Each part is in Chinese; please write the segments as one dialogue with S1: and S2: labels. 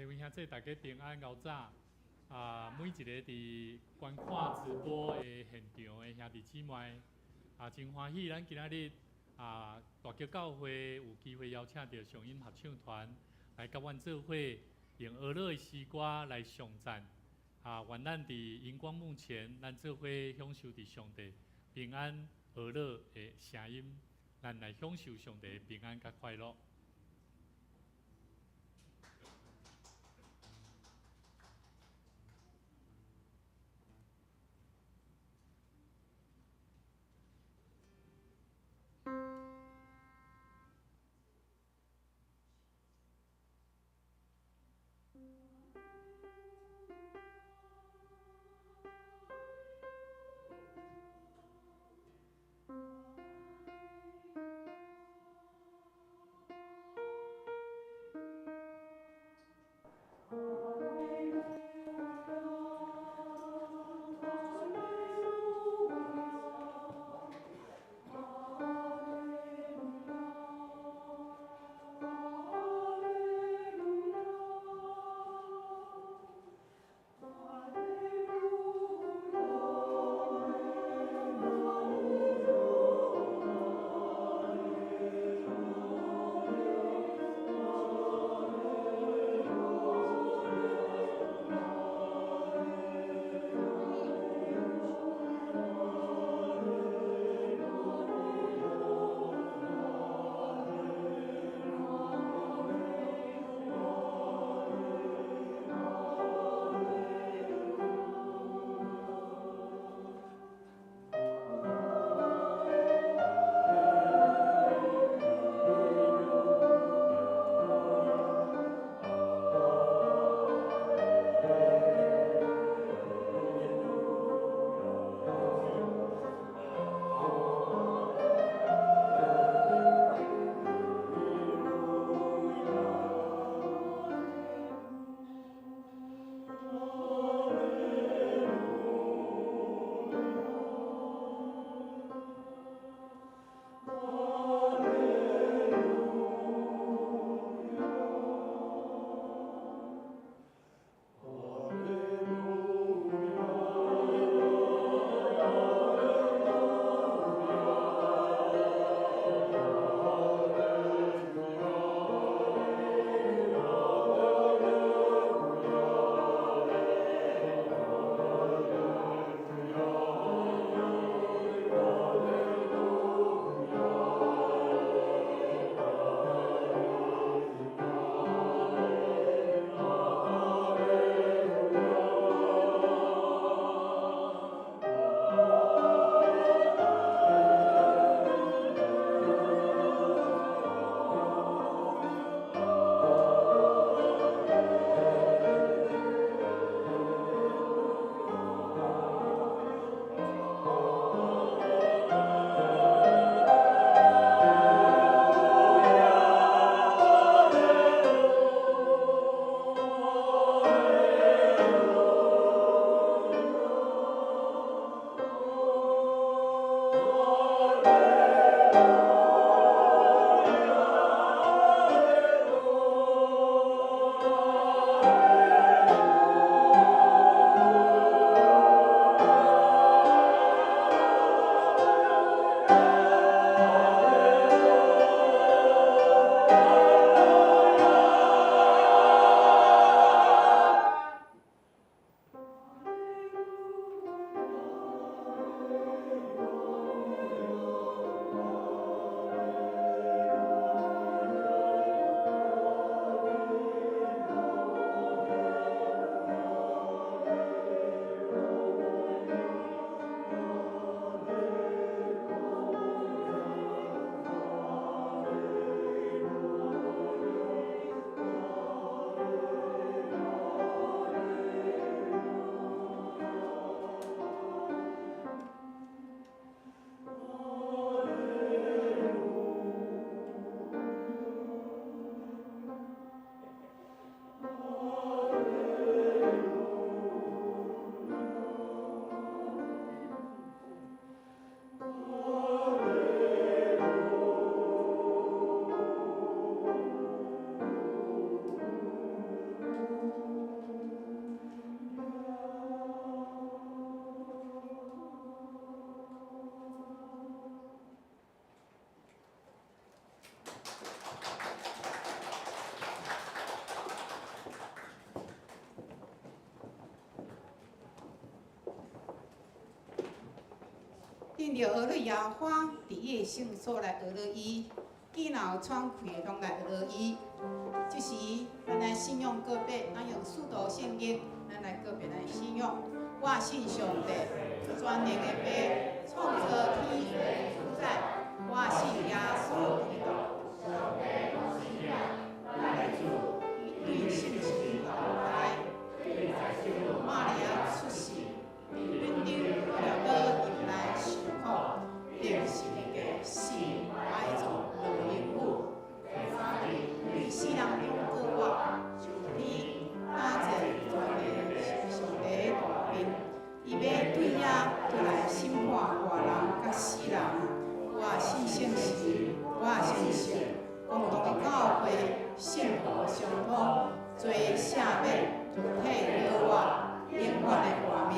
S1: 各位兄弟大家平安，后早每一个伫观看直播的现场的兄弟姊妹真欢喜，咱今仔日大桥教会有机会邀请到上音合唱团来甲阮做伙用俄乐的诗歌来颂赞愿咱伫荧光幕前，咱做伙享受伫上帝平安俄乐的声音，咱来享受上帝的平安甲快乐。
S2: 顶着俄勒亚花，伫伊圣所来俄勒伊，见若有喘气的拢来俄勒伊。这时，咱来信用个别，咱用使徒圣经，咱来个别来信用。我信上帝，全能的爸，创造天地主宰。我信耶稣基督，对圣神同在，玛利亚出世，论丢了到入来受苦，定是个死埋葬落阴府。死人中过活，就天打坐全个上帝的大面，伊要对呀对来审判活人甲死人。我信圣事，我信神，共同的教会，信徒相通，做赦免，就替了我永远的活命。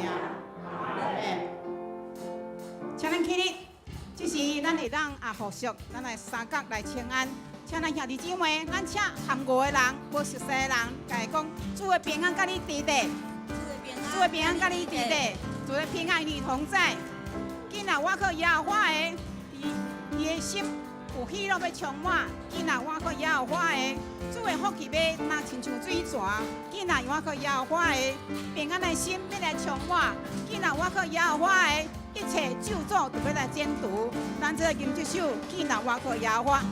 S2: 阿门。请咱起立，这时咱会当复习，咱来三角来请安。请咱兄弟姊妹，咱请含五个人，无熟悉的人，甲伊讲：主的平安甲你伫地，主的平安甲你伫地，主的平安与你同在。今仔我靠耶和华的，伊的心有喜乐要充满。今仔我靠耶和华的，主的福气要若亲像水泉。今仔我靠耶和华的，平安的心要来充满。今仔我靠耶和华的，一切咒诅都要来剪除。咱这吟这首，今仔我靠耶和华。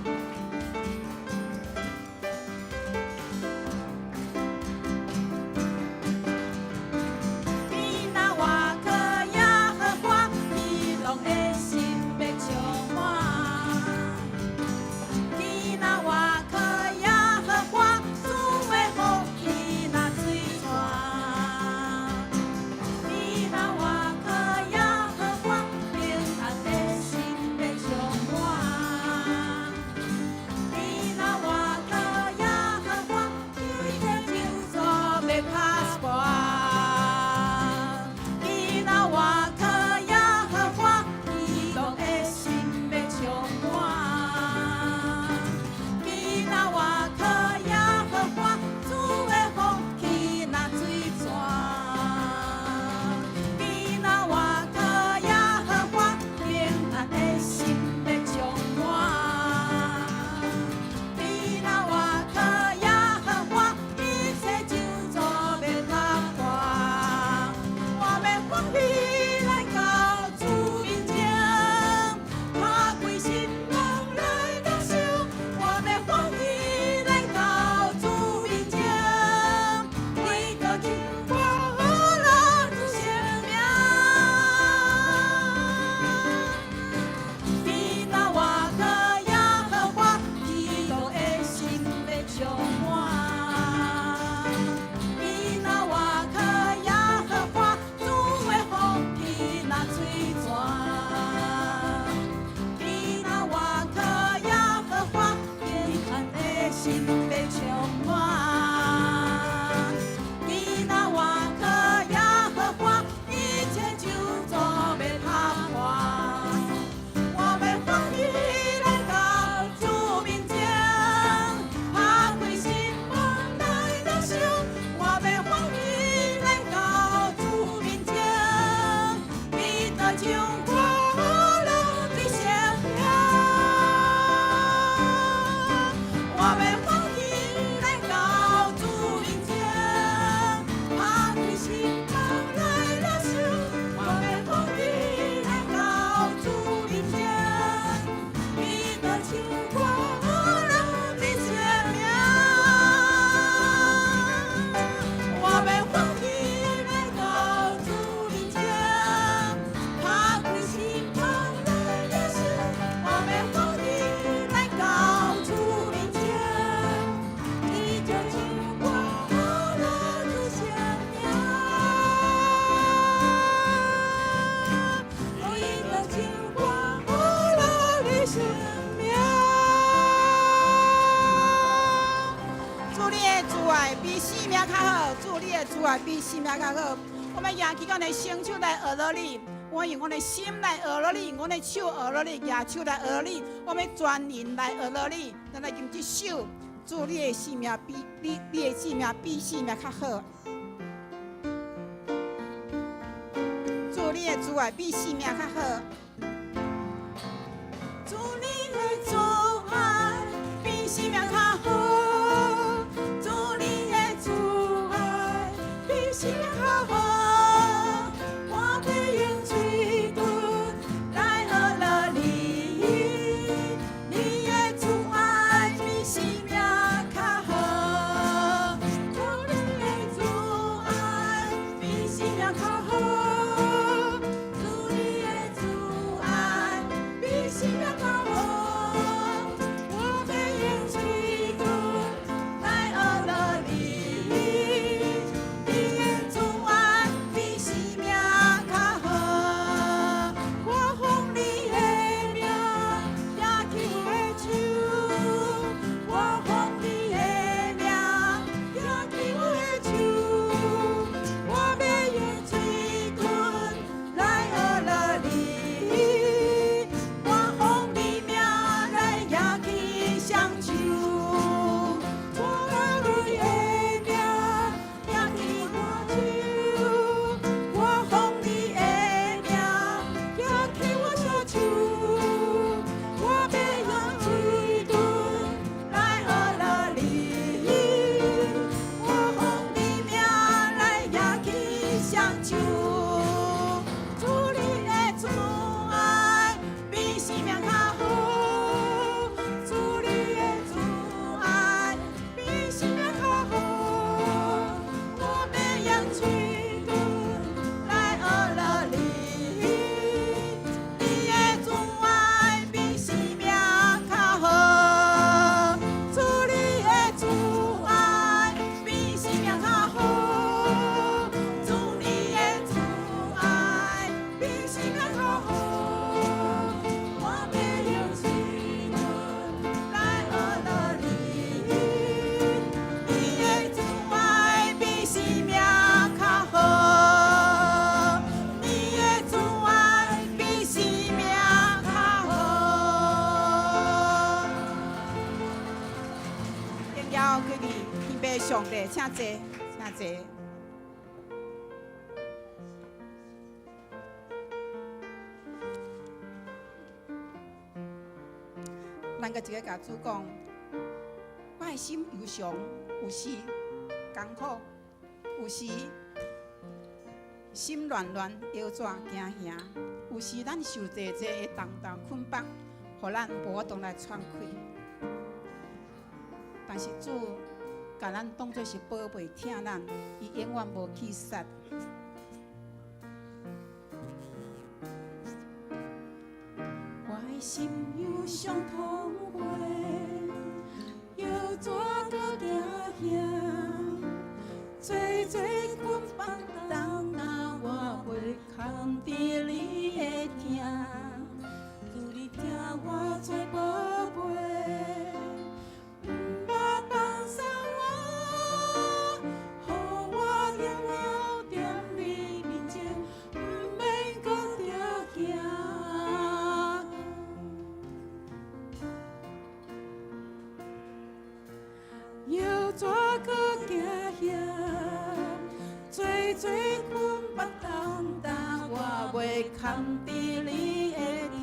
S2: 比性命较好，我们扬起我的双手来学了你，我用我的心来学了你，我的手学了你，举手来学了你，我们全人来学了你。咱来用这首，祝你的性命比你的性命比性命较好，祝你的主啊比性命较好。上帝，请坐，请坐。咱个一个甲主讲，我的心忧伤，有时艰苦，有时心乱乱，腰拽惊吓，有时咱受济济的重担捆绑，互咱无法度来喘气。但是主甲咱当作是宝贝，疼咱，伊永远无去杀。我的心忧伤痛悲，腰怎搁行兄，最最捆绑重担，我袂扛伫你的疼，主你疼我做宝贝。怎搁行遐？最最捆绑重担，我袂扛伫你的疼，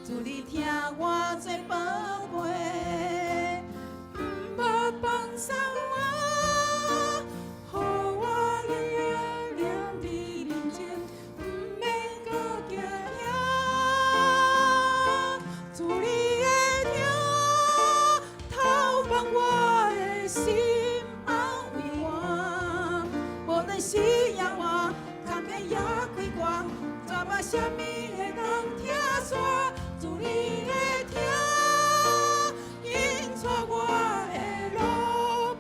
S2: 主你疼我做宝贝，毋要放松我，互我日日念你面前，毋免搁惊遐，主你的疼透放我。心安慰我，无论是仰我，看遍也开我，怎么什么会通听煞？主你的疼，引带我的路，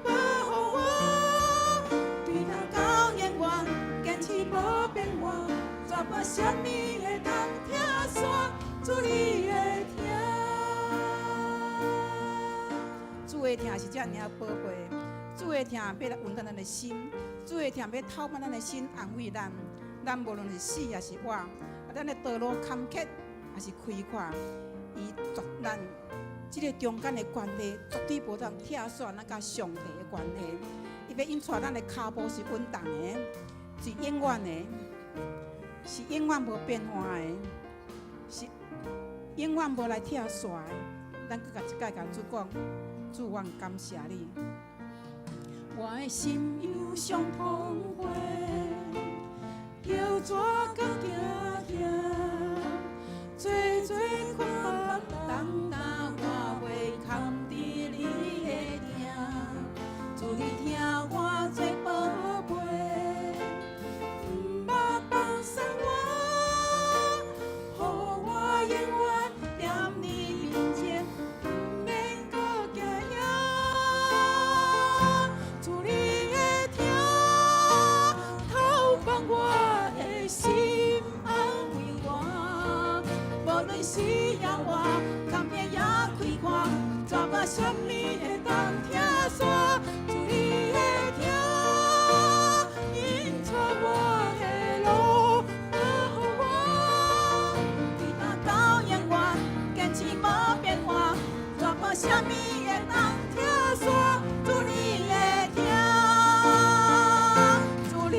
S2: 保护我，对他到永远，坚持无变我，怎么什么会通听煞？主你的疼。主的疼是遮尔宝贝，主的疼要来温暖咱的心，主的疼要透满咱的心，安慰咱。咱无论是死也是活，咱的道路坎坷也是开阔，伊绝咱这个中间的关系绝对无通拆散咱甲上帝的关系。伊要引带咱的脚步是稳当的，是永远的，是永远无变化的，是永远无来拆散的。咱搁甲一摆甲主讲。主，我感谢你，我的心忧伤痛花，要怎敢行行？做做看人担我袂堪伫你的听，主你听我做宝贝，毋捌放松我，予我永远踮你面前，毋免搁惊遐。主你的听，透放我的心，安慰我。无论是夜晚，甘夜也开看，怎么什么会当听煞？主你的听，引带我的路，保护我。对他到永远，坚持无变化，怎么什么会当听煞？主你的听，主你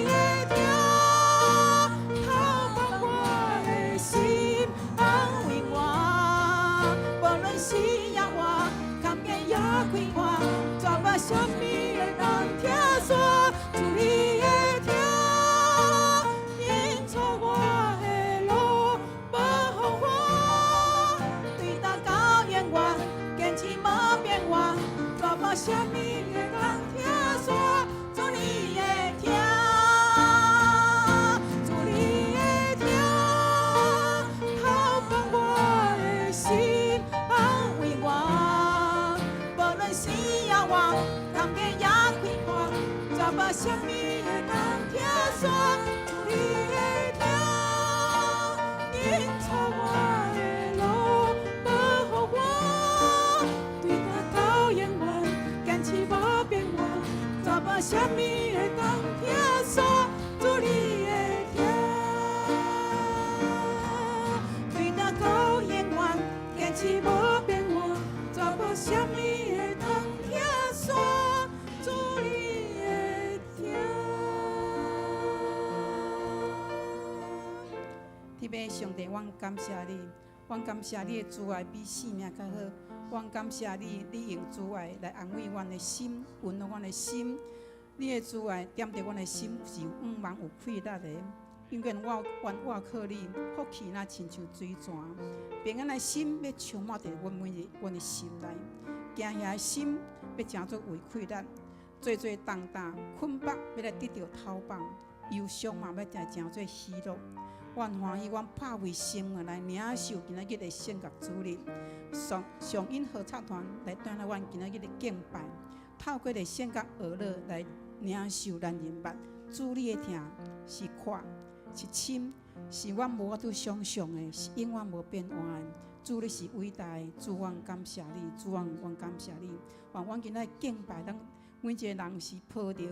S2: 的听，透放我的心，安慰我。无论是夜晚，甘夜也开看，怎么什么会当听煞？主你的听，引带我的路，保护我。对他到永远，坚持无变化，怎么什么会当听煞？主你的听，主你的听，透放我的心，安慰我。无论是夜晚，甘夜也开看，怎么什么会当听煞？主你的听，引带我的路，保护我。对他到永远，坚持无变化，怎么什么会当听煞？主你的听，对他到永远，坚持无变化，怎么什么会当听煞？主你的听。天父上帝，阮感谢你，阮感谢你的慈爱比性命较好。阮感谢你，你用慈爱来安慰阮的心，温暖阮的心。你的慈爱点着阮的心是有五茫有气力的，因为我靠你，福气若亲像水泉，平安的心要充满在阮的心内，惊吓的心要成作为气力，做做重担捆绑要来得到透放，忧伤嘛要来成做喜乐。阮欢喜，阮拍为生命来领受今仔日的圣乐主日，上音合唱团来带来阮今仔日的敬拜，透过的圣乐乐乐来领受咱人物。主你的听是看，是深，是阮无法度想象的，是永远无变换的。主你是伟大的，主阮感谢你，主阮感谢你。阮今仔敬拜，每一个人是抱着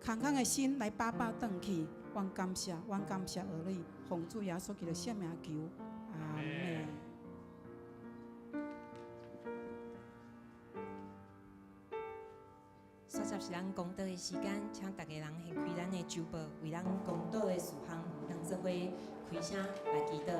S2: 空空的心来把转去。阮感谢儿女，奉主耶稣基督圣名求，阿门。
S3: 现在是咱公道的时间，请大家人掀开咱的周报，为咱公道的事项，让做伙开声来祈祷。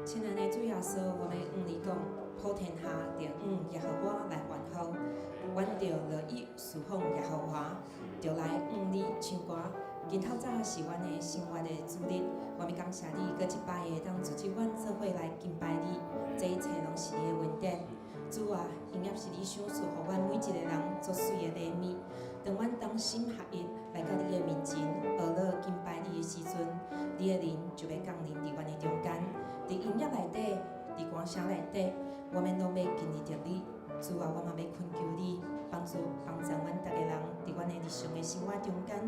S3: 亲爱的主耶稣，我们你讲，普天下着耶和华来欢呼，阮着乐意侍奉耶和华，着来你唱歌。今透早是阮的生活的主日，我们感谢你，搁一摆会当组织阮做伙来敬拜你，这一切拢是你的恩典。主啊，应该是你想赐予阮每一个人作水的礼物，当阮同心合一来到你的面前，学了敬拜你的时阵，你的灵就要降临伫阮的中间。伫音乐内底，伫歌声内底，我们拢要经历着你。主啊，我嘛要恳求你帮助阮逐个人，伫阮的日常的生活中间，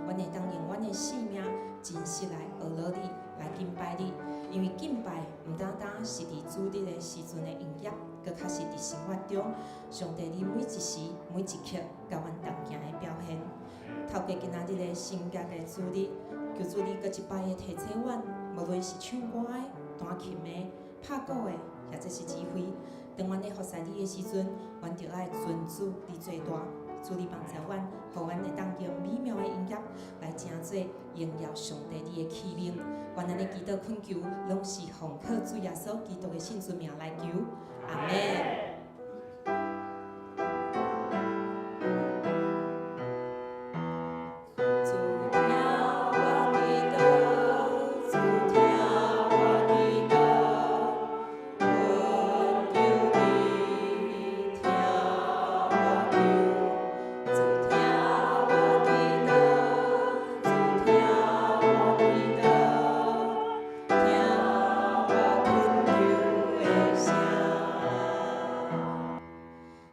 S3: 阮会当用阮的性命真实来学乐你，来敬拜你。因为敬拜毋单单是伫主日的时阵的营业，搁较是伫生活中，上帝你每一时每一刻甲阮同行的表现。透过今仔日的圣洁的主日，求主你搁一摆的提醒阮，无论是唱歌的、弹琴的、拍鼓的，或者是指挥，当阮咧服侍你的时阵，阮就爱尊主你最大。主你帮助阮，互阮会当用美妙的音乐来成做荣耀上帝你的器皿。阮安尼祈祷恳求，拢是奉靠主耶稣基督的圣尊名来求，阿门。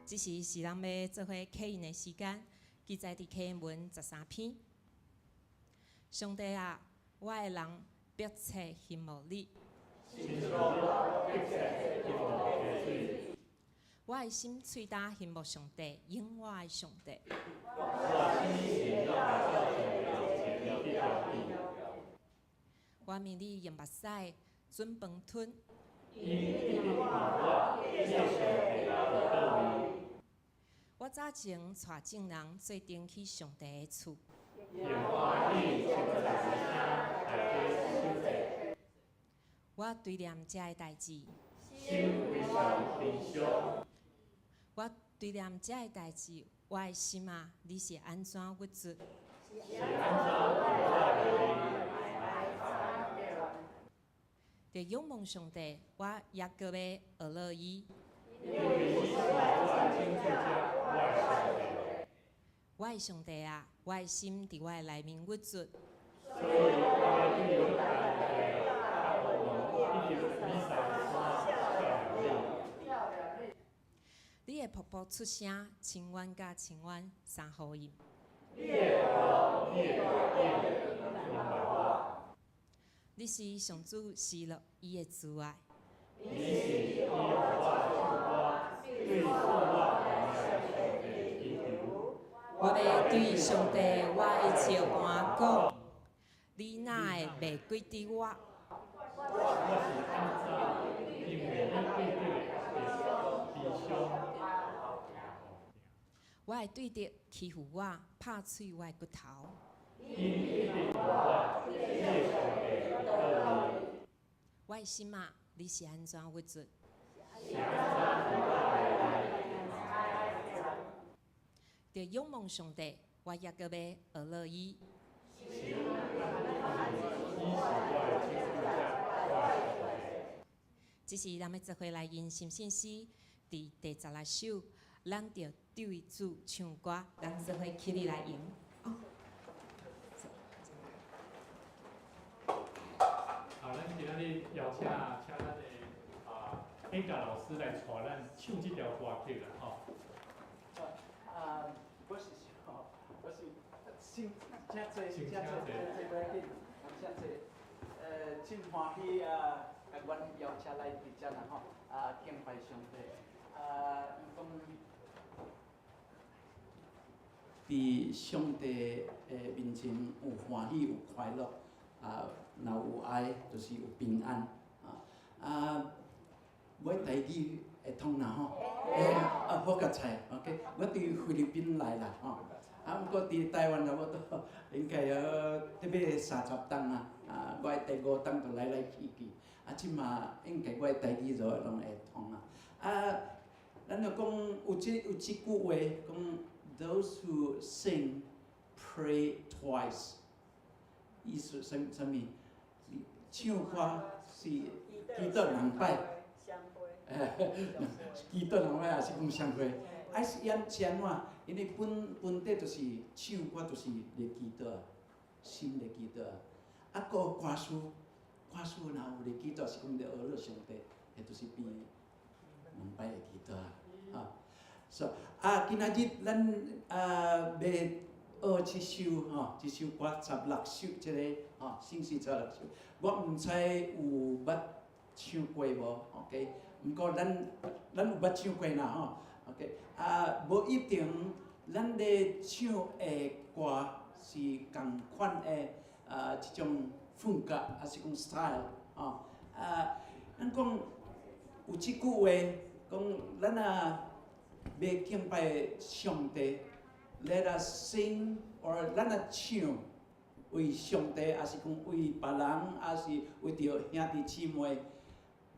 S3: 这是咱要做伙启应的时间，记载伫启文13篇。上帝啊，我的人迫切羡慕你，我的心喙焦羡慕上帝，永我的上帝。我命你用目屎准饭吞。我早前带众人做登去上帝的厝，我对念这个代志，我对念这个代志，我的心啊，你是安怎郁卒？着仰望上帝，我也搁要学乐伊。我的上帝啊，我的心伫我的内面郁卒。你的瀑布出声，千万甲千万三呼应。你是上主示落伊的慈爱。我要对上帝我的笑盘讲，你哪会袂记得我？我会对着欺负我、拍碎我的骨头。我的心啊，你是安怎郁卒？着仰望上帝，我也搁要学乐伊。这是咱要做伙来吟心信诗伫第16首，咱着对主唱歌，咱做伙起立来吟。
S1: 好，咱今仔日邀请咱的演歌老师来带咱唱这条歌曲啦，吼。
S4: 我是真欢喜甲阮邀请来伫遮啦吼，敬拜上帝，伫上帝的面前有欢喜有快乐，若有爱就是有平安，我台语会通啦吼，好甲菜 ，OK， 我伫菲律宾来啦吼。毋过伫台湾我都应该特别30档我的第5档就来去去，即嘛应该我的台语就拢会通咱就讲有即句话讲 ，those who sing pray twice， 意思啥物？唱歌是祈祷2摆，祈祷2摆也是讲相会，是演怎？因为本地就是唱歌，就是咧祈祷，心咧祈祷佫有歌词若有咧祈祷，是讲咧学乐上帝，迄就是比2摆的祈祷 So 今仔日咱要學一首歌十六首，即個聖詩16首。我毋知有捌唱過無 ？OK， 毋過咱有捌唱過啦，OK， 無一定咱咧唱的歌是共款的即種風格，還是講 style 咱講有即句話，講咱要敬拜上帝 ，Let us sing or 咱唱為上帝，還是講為別人，還是為着兄弟姊妹，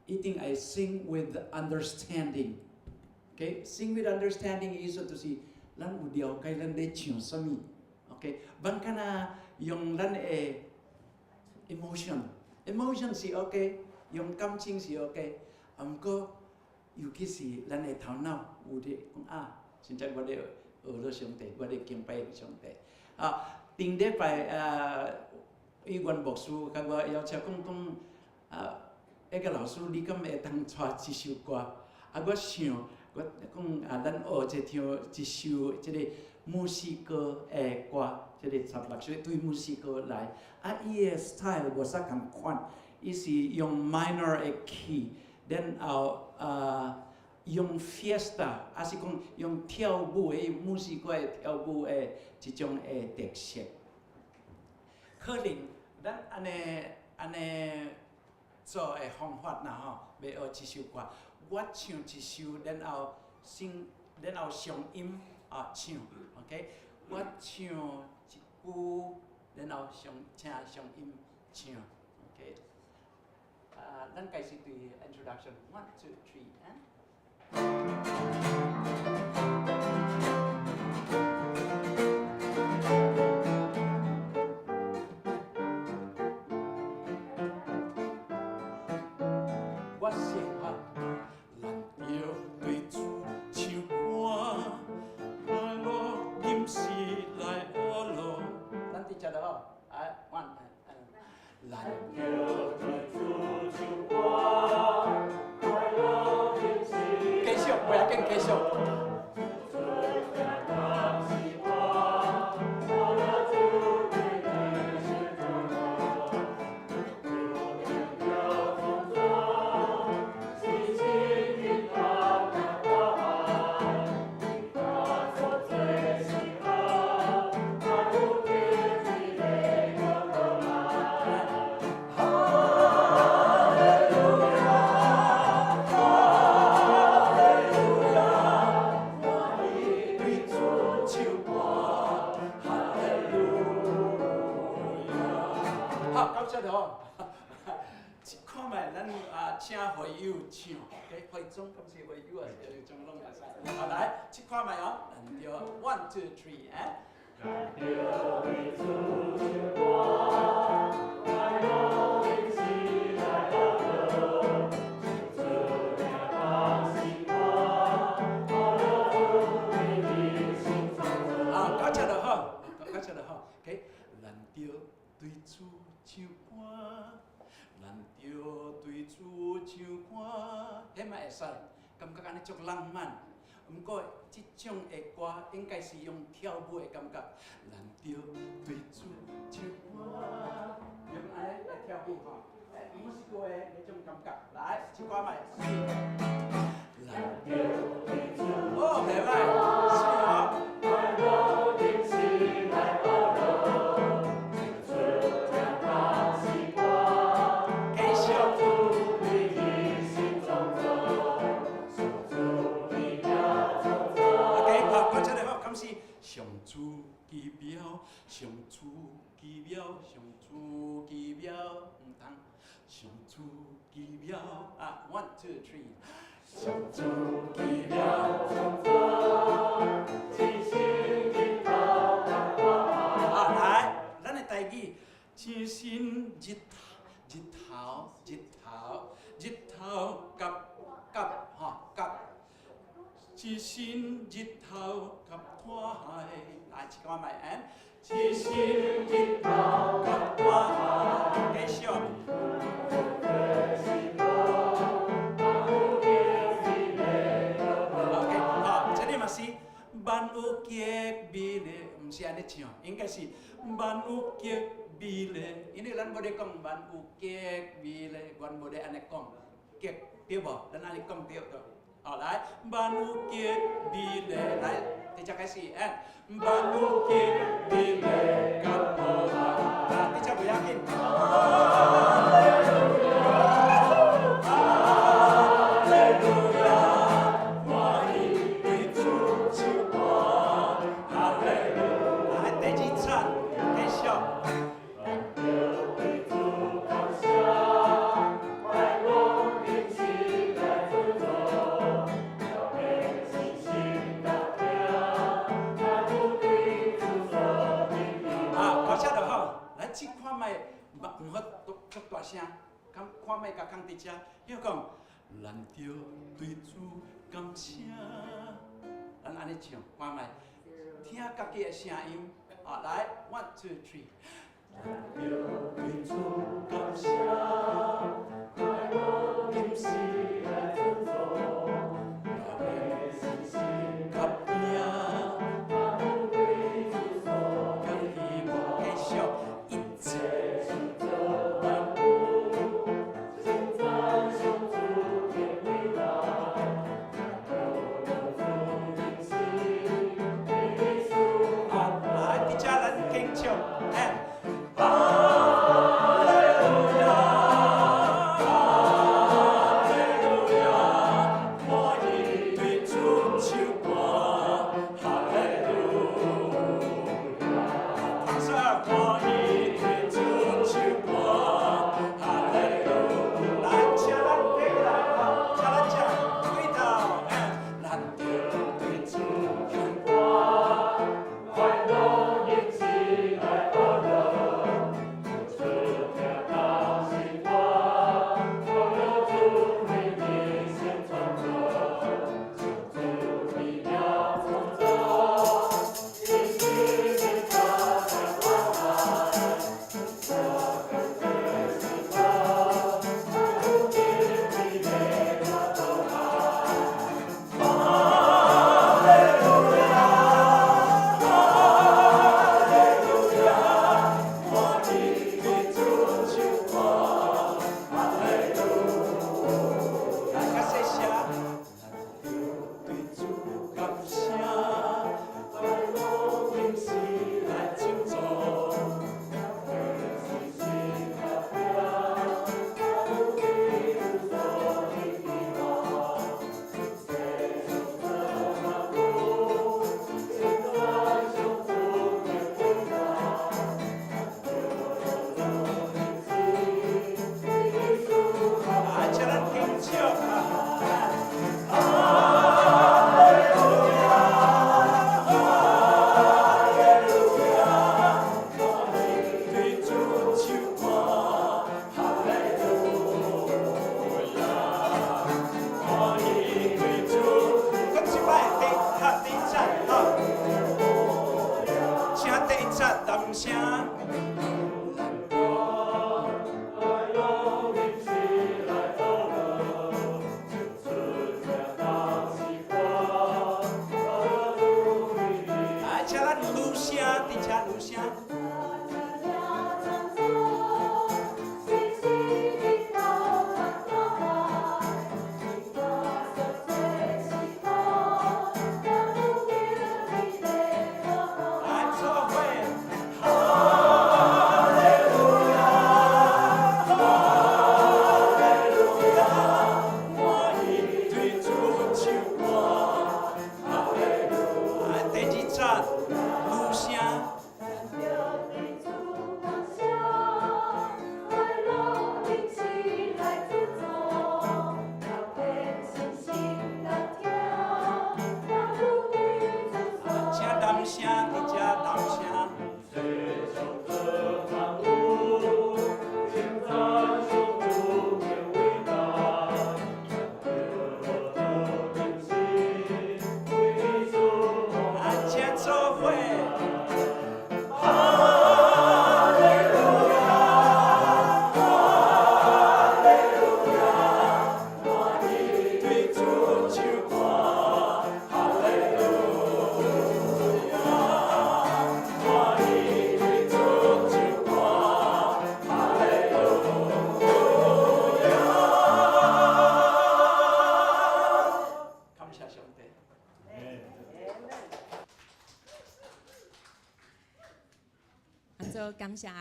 S4: 一定愛 sing with understanding。OK，sing with understanding 的意思就是咱有了解咱咧唱什麼。OK， 咱敢若用咱的 emotion 是 OK， 用感情是 OK， 毋過尤其是咱的頭腦有咧講真正我咧學了上帝，我咧敬拜上帝。頂禮拜語言牧師甲我要求講那個老師，你敢會當帶一首歌？我想我講咱學唱一首即個墨西哥的歌，即個16首對墨西哥來。伊的 style 無啥共款，伊是用 minor 的 key， 然後用 fiesta， 還是講用跳舞的墨西哥的跳舞的一種的特色。可能咱安尼做的方法啦要學一首歌，我唱一首，然後上音唱 ，OK， 我唱一句，然後請上音唱 ，OK， 咱開始對 introduction， 1 2 3 我想咱要對主唱歌，來路今時來學路，咱啲只咯，1，咱要對主唱歌，來路今時，繼續，不要緊，繼續。看賣咱請會友唱 ，OK， 會眾咁是會友有種攏會使。好來，去看賣哦，咱就1 2 3，咱就對主唱歌，來路今時來學路，主名當時歌，學了主為你心中做。搞笑就好，搞笑就好 ，OK， 咱就對主唱歌。咱就對主唱歌，迄嘛會使，感覺安尼足浪漫。毋過，即種的歌應該是用跳舞的感覺。咱就對主唱歌，用安尼來跳舞吼，墨西哥的迄種感覺。來，一歌賣。咱就對主，袂歹，是哦。上主奇妙，上主奇妙，上主奇妙，唔通，上主奇妙，1 2 3，上主奇妙，上主真心日頭甲我。來，咱的台語，真心日頭甲。真心日頭甲大海，來一個賣真心日頭甲大海，繼續。OK， 好，這裡嘛安尼唱，应该是万有极美丽，因为咱无咧讲万有极美丽，阮无咧安尼讲极对无？咱安尼讲对的。好，来，万有极美丽，来，第只开始，万有极美丽，甲无限，啊，第只不要紧。唔好足大声，看卖甲空伫遮，你要讲，咱着对主感谢，咱安尼唱，看卖，听家己的声音，啊，来 ，1 2 3，咱着对主感谢，快乐饮食来尊重，咱的信心甲拼，咱对主所感希望继续一切。
S3: 感谢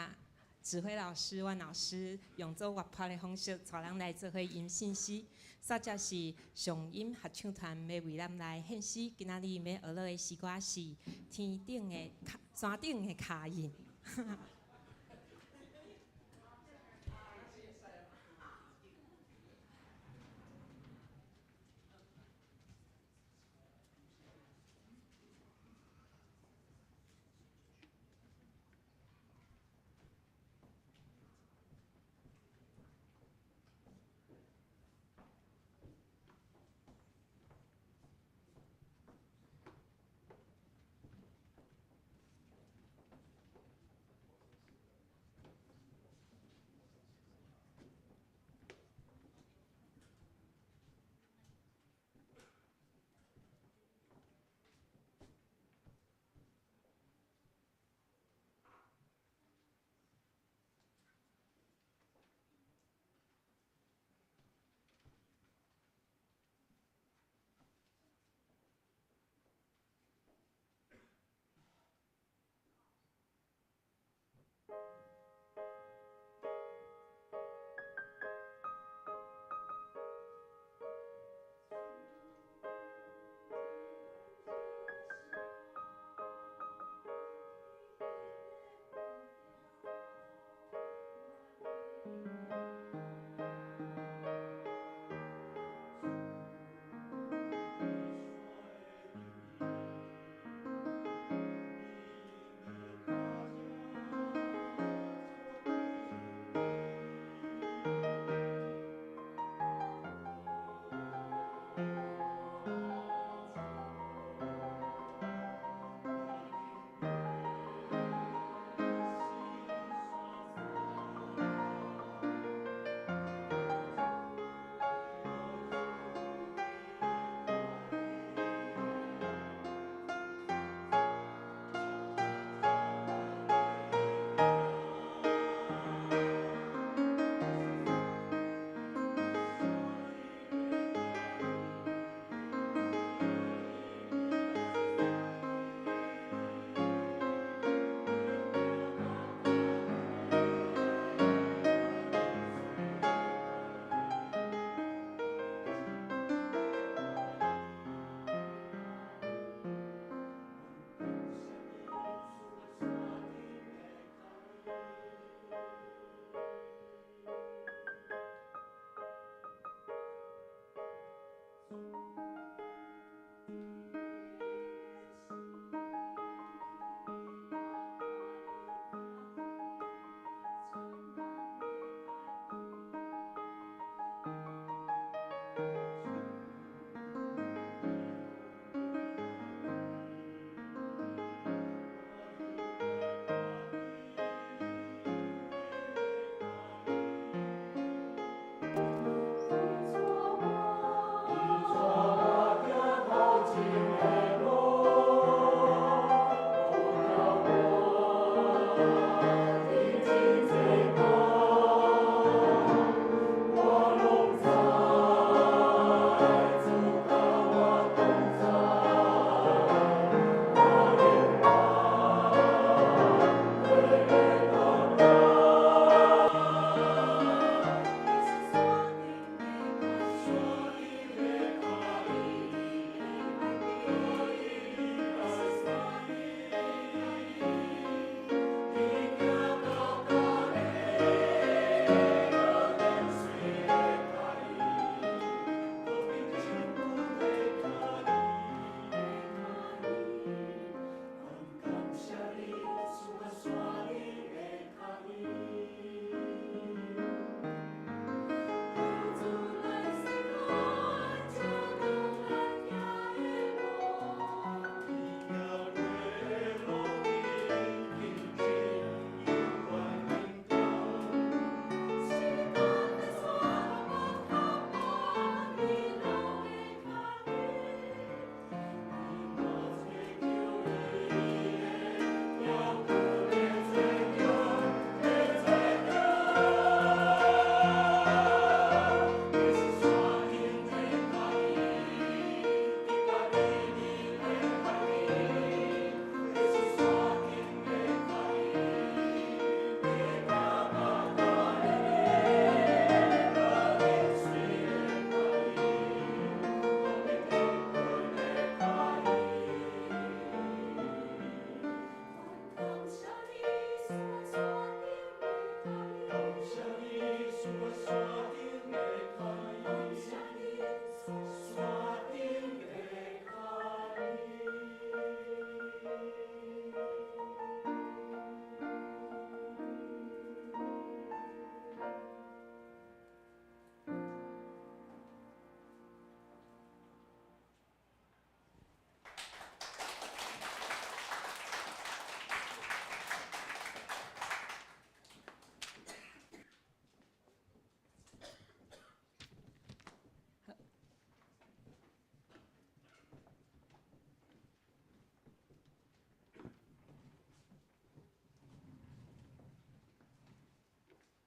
S3: 指挥老师、阮老师用做活泼的方式，带咱来做伙吟信息。煞则是上音合唱团要为咱来献诗，今仔日要学落的诗歌是《天顶的山顶的脚印》。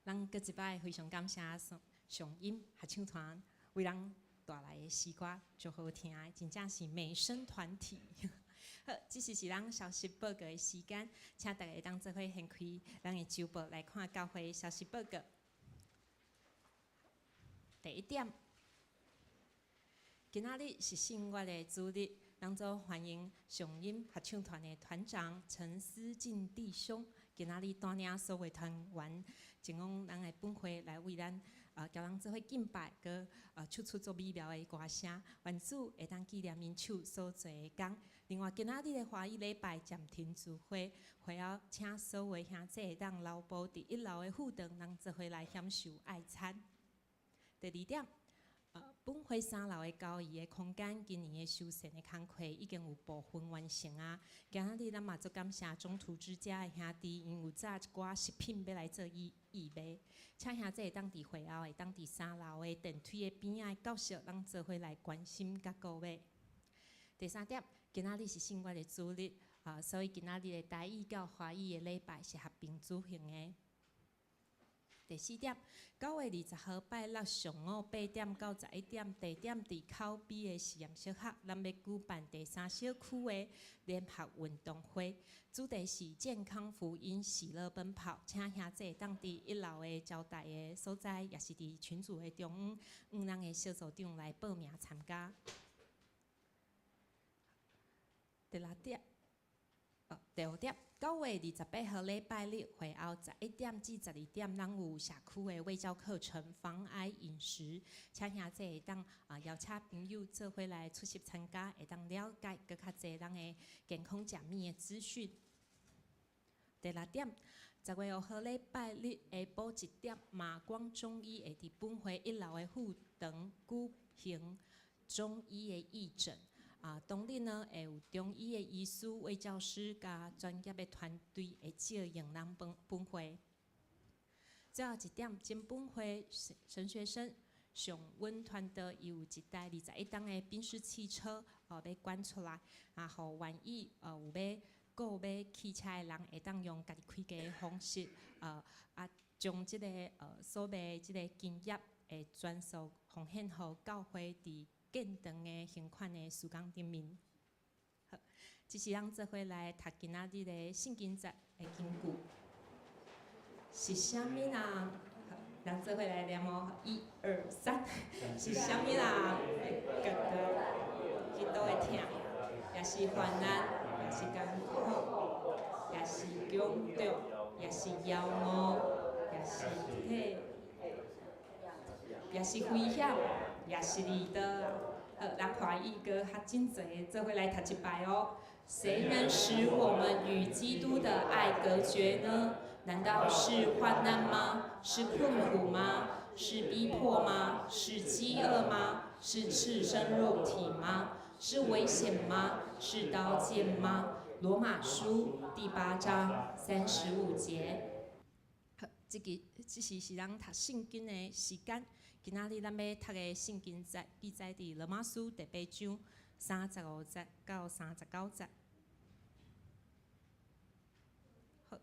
S3: 咱搁一摆非常感谢上音合唱团为咱带来的诗歌，足好听的，真正是美声团体。好，这是咱消息报告的时间，请大家当做伙掀开咱的周报来看教会消息报告。第一点，今仔日是圣月的主日，咱做欢迎上音合唱团的团长陈思进弟兄，今仔日带领所有团员前往咱的本会来为咱交咱做伙敬拜，佮唱出做美妙的歌声，愿主会当纪念因手所做的工。另外，今仔日的华语礼拜暂停聚会，会后请所有兄弟会当留步伫1楼的副堂，咱做伙来享受爱餐。第二点，本会3楼的交易的空间，今年的修繕的工课已经有部分完成啊。今仔日咱嘛做感谢中途之家的兄弟，因有早一寡食品要来做义卖，请兄弟会当伫会后会当伫3楼的电梯的边仔教室，咱做伙来关心甲购买。第三点，今仔日是圣月的主日，所以今仔日的台语甲华语的礼拜是合并举行的。第四点，9月20号拜六上午8点到11点，地点伫口碑的实验小学，咱要举办第3小区的联合运动会，主题是健康福音喜乐奔跑，请兄弟当伫1楼的招待的所在，也是伫群组的中央，咱的小组长来报名参加。第6点。第5点，9月28号礼拜日会后11点至12点，咱有社区的卫教课程，防癌饮食，请兄弟会当邀请朋友做伙来出席参加，会当了解更较侪咱的健康食物的资讯。第6点，10月5号礼拜日下晡1点，马光中医会伫本会1楼的副堂举行中医的义诊。当日呢，会有中医的医师、卫教师甲专业的团队会照应咱本会。最后一点，今本会神学生上温团队有一台21吨的宾士汽车，要捐出来，互愿意有要购买汽车的人会当用家己开价的方式，将即个所卖即个金额会转数奉献互教会伫建堂的行款的时间顶面。好，这是咱做伙来读今仔日的圣经节的经句。是啥物人？咱做伙来念哦，1、2、3。是啥物人会觉得基督的疼，也是患难，也是艰苦，也是强壮，也是妖魔，也是体，也是危险。也是你的，咱华语歌较真侪，做伙来读一摆哦。谁能使我们与基督的爱隔绝呢？难道是患难吗？是困苦吗？是逼迫吗？是饥饿吗？是赤身肉体吗？是危险吗？是刀剑吗？罗马书第8章35节。这是咱读圣经的时间。今仔日咱要读的圣经节记载伫罗马书第8章35节到39节。好，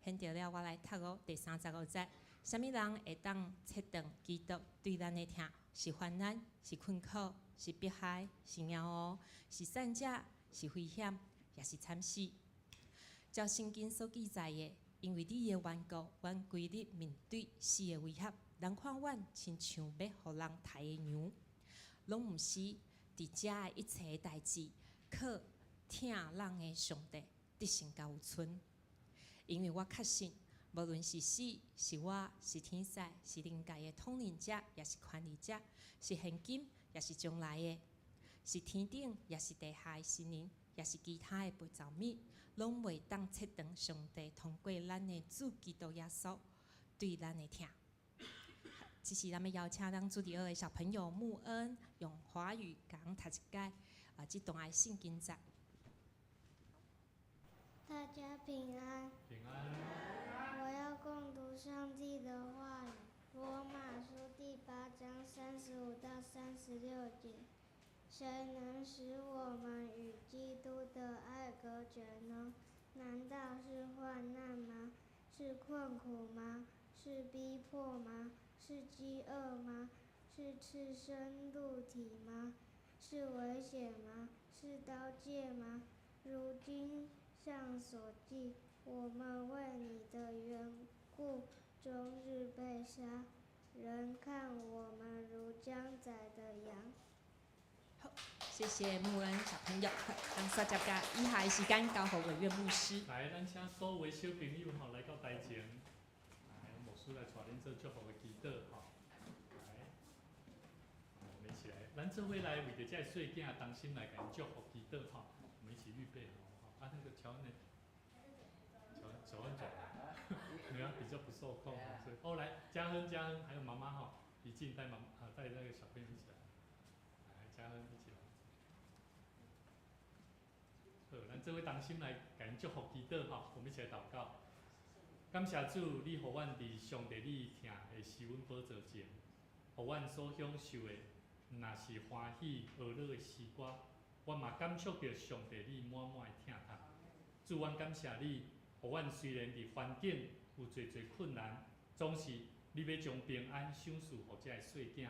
S3: 现着了，我来读哦。第35节，啥物人会当测定基督对咱的疼？是患难，是困苦，是迫害，是骄傲，是善者，是危险，也是惨死。照圣经所记载的，因为你的缘故，阮规日面对死的威胁。人看阮亲像要互人杀的牛，拢毋是伫遮的一切代志，靠疼人的上帝得胜甲有存。因为我确信，无论是死，是我，是天使，是灵界的统领者，也是管理者，是现今，也是将来的，是天顶，也是地下的神灵，也是其他的被造物，拢袂当测定上帝通过咱的主基督耶稣对咱的疼。这是咱们邀请咱主第2的小朋友穆恩用华语讲读一解这段的圣经节。
S5: 大家平安。
S1: 平安。
S5: 我要共读上帝的话语，《罗马书》第8章35到36节。谁能使我们与基督的爱隔绝呢？难道是患难吗？是困苦吗？是逼迫吗？是饥饿吗？是赤身露体吗？是危险吗？是刀剑吗？如经上所记，我们为你的缘故，终日被杀，人看我们如将宰的羊。
S3: 好，谢谢穆恩小朋友。让大家以下的时间交给委员牧师。
S1: 来，咱请所有的小朋友吼来到台前，来，牧师来带恁做祝福的祈祷吼。来，我们一起来，咱做伙来为着这细囝当心来给因祝福祈祷吼。我们一起预备好，啊，那个乔恩呢？手恩转，没有比较不受控，所以后来嘉亨还有妈妈哈，一进带带那个小朋友一起来，来嘉亨一起来。好，咱这位当心来给因祝福祈祷哈，我们一起来祷告。感谢主，你互阮伫上帝你听的施恩宝座前，互阮所享受的，若是欢喜娱乐的时光，阮嘛感触到上帝你满满的疼痛。主，阮感谢你，互阮虽然伫环境有侪困难，总是你要将平安赏赐互这个细囝，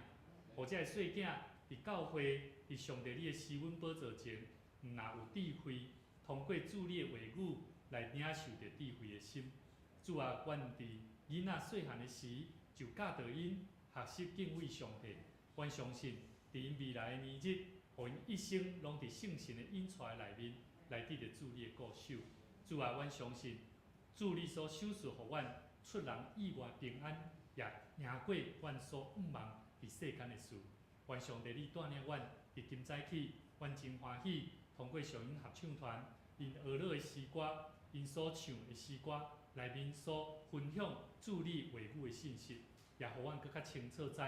S1: 互这个细囝伫教会，伫上帝你的施恩宝座前，若有智慧，通过主你的话语来领受着智慧的心。主啊，阮伫囡仔细汉的时就教导因学习敬畏上帝。阮相信，伫因未来的年日，互因一生拢伫圣神的引带内面，来得着主你的固守。主啊，阮相信，主你所赏赐互阮出人意外平安，也赢过阮所毋望伫世间的事。愿上帝你带领阮伫今早起，阮真欢喜，通过上音合唱团因娱乐的诗歌，因所唱的诗歌内面所分享主你话语的信息，也互阮更较清楚知，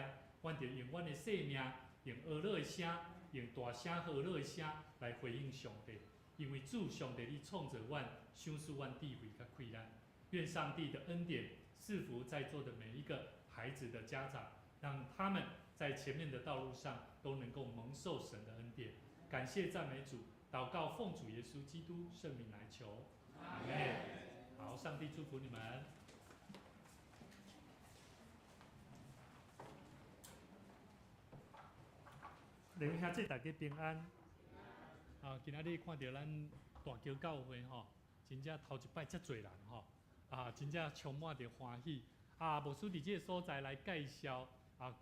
S1: 阮着用阮的生命，用娱乐的声，用大声娱乐的声来回应上帝。因为主上帝你创造阮，赏赐阮智慧甲快乐。愿上帝的恩典赐福在座的每一个孩子的家长，让他们在前面的道路上都能够蒙受神的恩典。感谢赞美主，祷告奉主耶稣基督圣名来求，阿门。好，上帝祝福你们。弟兄兄姐大家平安。今仔日看到咱大桥教会吼，真正头一摆遮侪人吼，真正充满着欢喜。牧师伫这个所在来介绍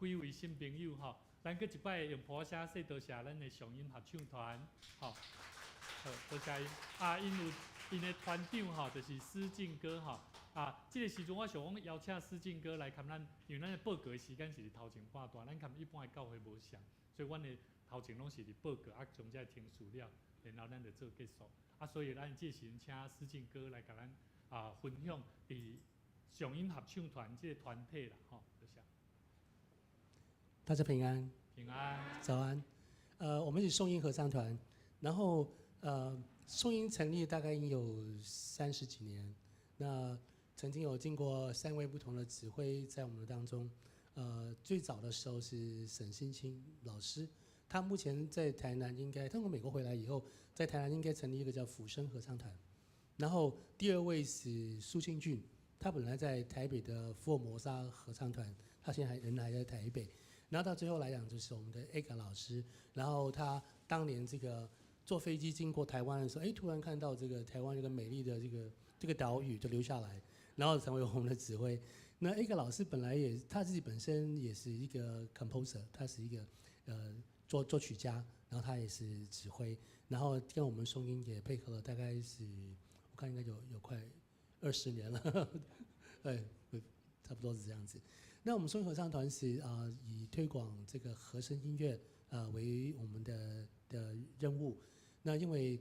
S1: 几位新朋友吼，咱搁一摆用普写说多谢咱的上音合唱团，吼，好，多谢因。因有因的团长吼，就是施进哥吼。这个时阵我想讲邀请施进哥来跟咱，因为咱的报告的时间是头前半段，咱跟一般的教会无相，所以阮的头前拢是伫报告，从这听史了，然后咱就做结束。所以咱这时阵请施进哥来甲咱分享伫上音合唱团这个团体啦，吼，多谢。
S6: 大家平安，
S1: 平安，
S6: 早安。我们是颂音合唱团，然后颂音成立大概已经有30几年，那曾经有经过3位不同的指挥在我们当中。最早的时候是沈新清老师，他目前在台南他从美国回来以后，在台南应该成立一个叫辅声合唱团。然后第2位是苏庆俊，他本来在台北的福尔摩沙合唱团，他现在人还在台北。然后到最后来讲，就是我们的 Ega 老师，然后他当年这个坐飞机经过台湾的时候，突然看到这个台湾这个美丽的这个岛屿，就留下来，然后成为我们的指挥。那 Ega 老师本来他自己本身也是一个 composer， 他是一个作曲家，然后他也是指挥，然后跟我们颂音也配合了大概是我看应该有快20年了，对，差不多是这样子。那我们颂音合唱团是以推广这个和声音乐为我们的任务。那因为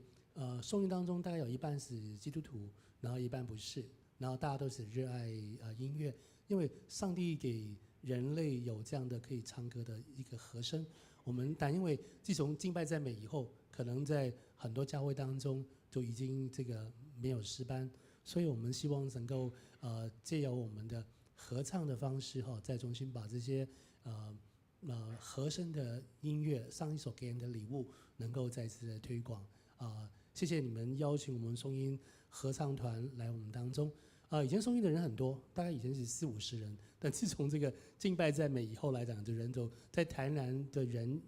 S6: 颂音当中大概有一半是基督徒，然后一半不是，然后大家都是热爱音乐，因为上帝给人类有这样的可以唱歌的一个和声。但因为自从敬拜赞美以后，可能在很多教会当中就已经这个没有诗班，所以我们希望能够借由我们的合唱的方式再重新把这些和声的音乐，上一首给人的礼物，能够再次的推广。谢谢你们邀请我们颂音合唱团来我们当中。以前送音的人很多，大概以前是40-50人，但自从这个敬拜赞美以后来讲，这人都在台南的人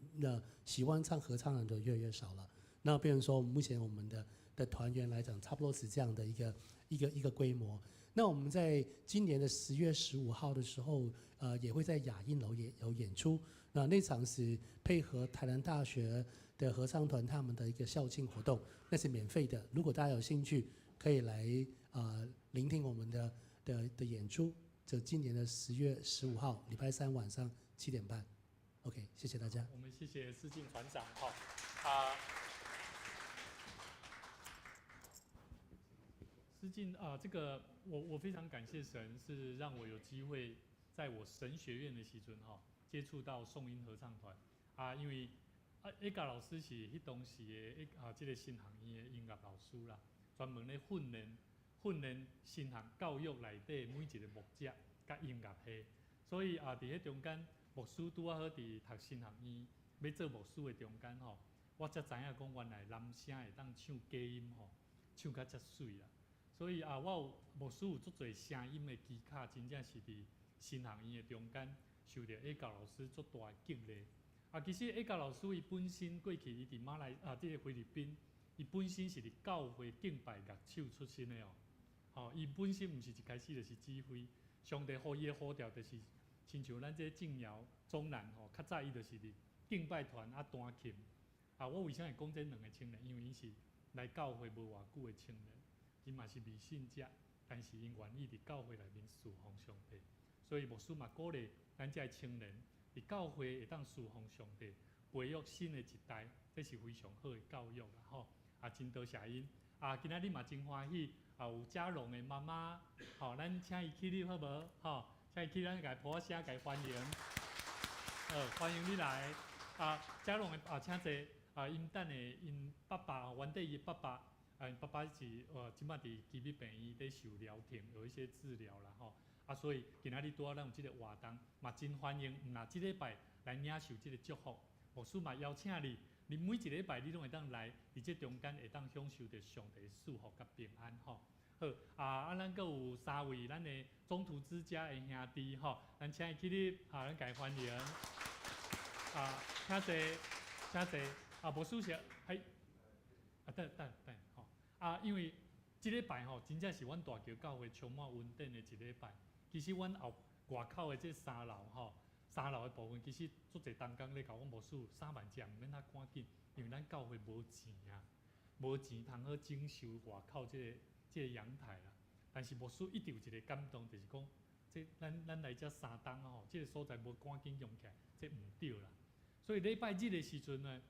S6: 喜欢唱合唱的都越来越少了。那变成说，目前我们的团员来讲，差不多是这样的一个规模。那我们在今年的10月15号的时候，也会在雅音楼有演出。那场是配合台南大学的合唱团他们的一个校庆活动，那是免费的。如果大家有兴趣，可以来聆听我们的演出。这今年的10月15号，礼拜3晚上7点半。OK， 谢谢大家。
S1: 我们谢谢世进团长世进这个我非常感谢神，是让我有机会在我神学院的时阵接触到颂音合唱团因为一家老师是迄当时的这个新学院的音乐老师啦，专门咧训练新学教育内底每一个牧者甲音乐系，所以伫迄中间牧师拄好伫读新学院要做牧师的中间我才知影讲原来男声会当唱假音唱甲遮水啦。所以我有牧师有足侪声音的技巧，真正是伫新学院的中间受到A教老师足大的激励。其实A教老师伊本身过去伊伫这个菲律宾，伊本身是伫教会敬拜乐手出身的伊本身毋是一开始就是指挥，上帝予伊的呼召就是，亲像咱这正谣中南较早伊就是伫敬拜团弹琴。我为啥会讲这2个青年？因为伊是来教会无偌久的青年。因嘛是未信者，但是因愿意伫教会内面侍奉上帝，所以牧师嘛鼓励咱这青年伫教会会当侍奉上帝，培育新的一代，这是非常好的教育啦真多谢因今仔日嘛真欢喜有嘉荣的妈妈咱请伊起立好无请伊起立，咱甲伊抱声，甲伊欢迎欢迎你来嘉荣的请坐因等下因爸爸原底伊爸爸。爸爸是即摆伫基密病院咧受疗程，有一些治疗啦所以今仔日拄好咱有即个活动，嘛真欢迎，若即礼拜来领受即个祝福。牧师嘛邀请你，你每一礼拜你拢会当来，伫这中间会当享受着上帝的祝福甲平安好，咱阁有3位咱的中途之家的兄弟咱请伊起立咱甲伊欢迎请坐牧师是等因为即礼拜真正是阮大桥教会充满稳定的一礼拜。其实阮外口的这3楼的部分，其实足侪同工咧甲阮牧师3万只，毋免遐赶紧，因为咱教会无钱无钱通好整修外口这个阳台啦。但是牧师一直有一个感动，就是讲，这咱来遮3冬这个所在无赶紧用起来，这毋对啦。所以礼拜日的时阵呢，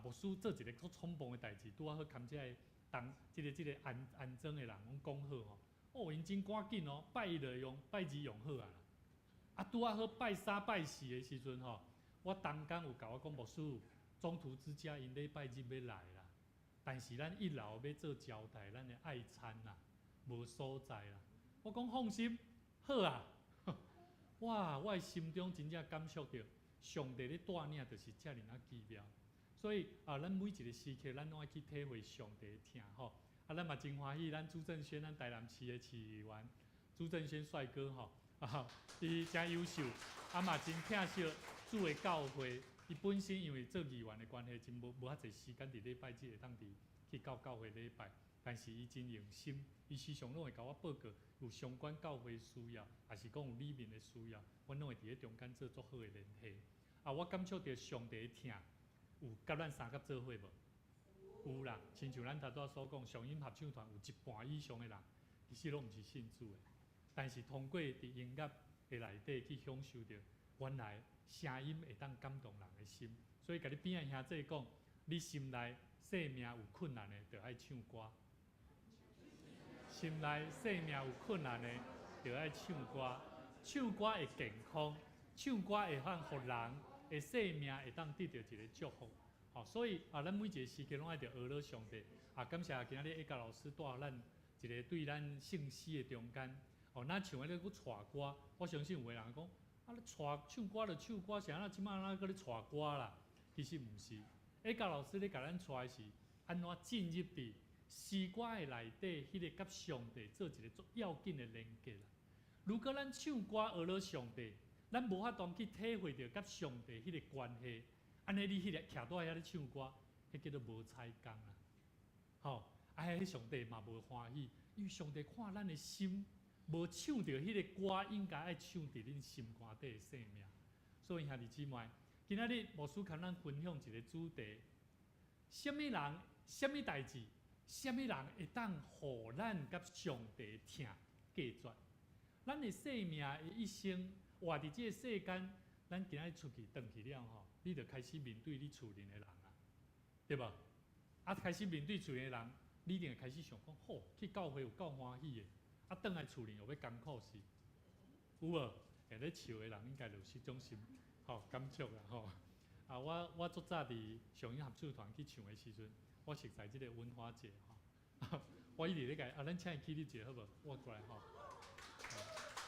S1: 牧师做一个足匆忙的代志，拄好牵这个这个安装的人拢讲好因真赶紧拜1就用，拜2用好拄好拜3、拜4的时阵我同工有甲我讲，牧师中途之家因礼拜日要来啦，但是咱1楼要做招待，咱的爱餐啦，无所在啦。我讲放心，好哇！我的心中真正感受到上帝咧带领，就是遮尔奇妙。所以咱每一个时刻，咱拢爱去体会上帝的疼咱嘛真欢喜，咱朱正轩，咱台南市的市议员朱正轩帅哥伊真优秀，嘛真疼惜主的教会。伊本身因为做议员的关系，真无遐侪时间伫礼拜日会当去到教会礼拜，但是伊真用心，伊时常拢会甲我报告有相关教会需要，也是讲有里面的需要，阮拢会伫咧中间做足好的联系。我感受到上帝的疼。有甲咱3个做伙无？有啦，亲像咱头拄所讲，上音合唱团有1半以上的人，其实拢毋是信主的，但是通过伫音乐的内底去享受到，原来声音会当感动人的心。所以甲你边仔兄弟讲，你心内生命有困难的，就爱唱歌；心内生命有困难的，就爱唱歌。唱歌会健康，唱歌会反互人。生命会当得到一个祝福，所以咱每一个时刻拢爱着学了上帝。感谢今仔日一家老师带咱一个对咱信息的中间。咱唱咧去带歌，我相信有个人讲，你唱歌就唱歌，啥即摆哪搁咧带歌啦？其实毋是，一家老师咧甲咱带是安怎进入伫诗歌的内底，迄个甲上帝做一个足要紧的连接啦。如果咱唱歌学了上帝，咱无法当去体会到甲上帝迄个关系，安尼你迄个徛在遐咧唱歌，迄叫做无彩工啦。吼，迄上帝嘛无欢喜，因为上帝看咱的心，无唱到迄个歌，应该爱唱伫恁心肝底的生命。所以兄弟姊妹，今仔日牧师甲咱分享一个主题：什么人、什么代志、什么人会当互咱甲上帝听隔绝？咱的生命的一生，活伫这个世间，咱今仔日出去转去了吼，你就开始面对你厝邻的人啊，对无？啊，开始面对厝邻的人，你一定会开始想讲，吼，去教会有够欢喜的，啊，转来厝邻又要艰苦死，有无？下咧笑的人应该就是种心，吼，感触啦，吼。啊，我足早伫上音合唱团去唱的时阵，我熟悉即个文化节吼，我一直咧甲咱请伊起你一个好无？我过来吼。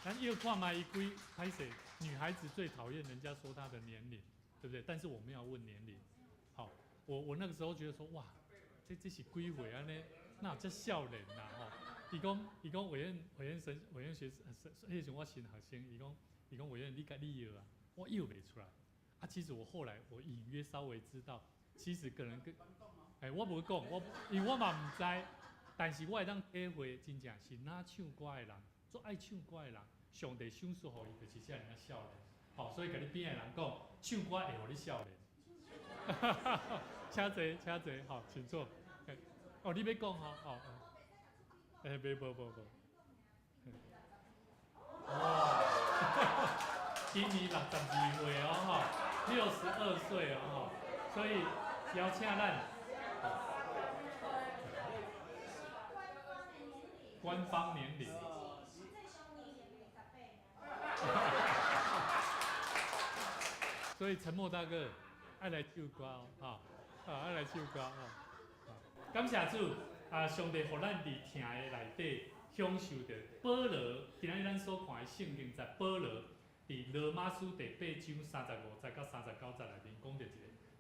S1: 咱又看嘛，伊几歹势，女孩子最讨厌人家说她的年龄，对不对？但是我们要问年龄。好，我那个时候觉得说，哇，这是几岁安尼，那有这少年呐吼。伊讲委员学，迄时我新学生，伊讲委员你甲你摇啊，我摇袂出来。啊，其实我后来我隐约稍微知道，其实个人跟，我无讲，因为我嘛唔知，但是我会当体会，真正是哪唱歌的人，做爱唱歌的人。上帝赏赐互伊，就是遮尔啊少年，吼，所以甲你边的人讲，唱歌会互你少年。请坐，请坐，吼，请坐。哦，你要讲吼，哦，无。哇，今年62岁哦，吼，62岁哦，吼，所以邀请咱官方年龄。所以陈默大哥爱来唱歌哦，爱来唱歌哦。感谢主啊，上帝互咱伫听的内底享受到保罗。今仔日咱所看的圣经，在保罗伫罗马书第8章35节到39节内面讲到一个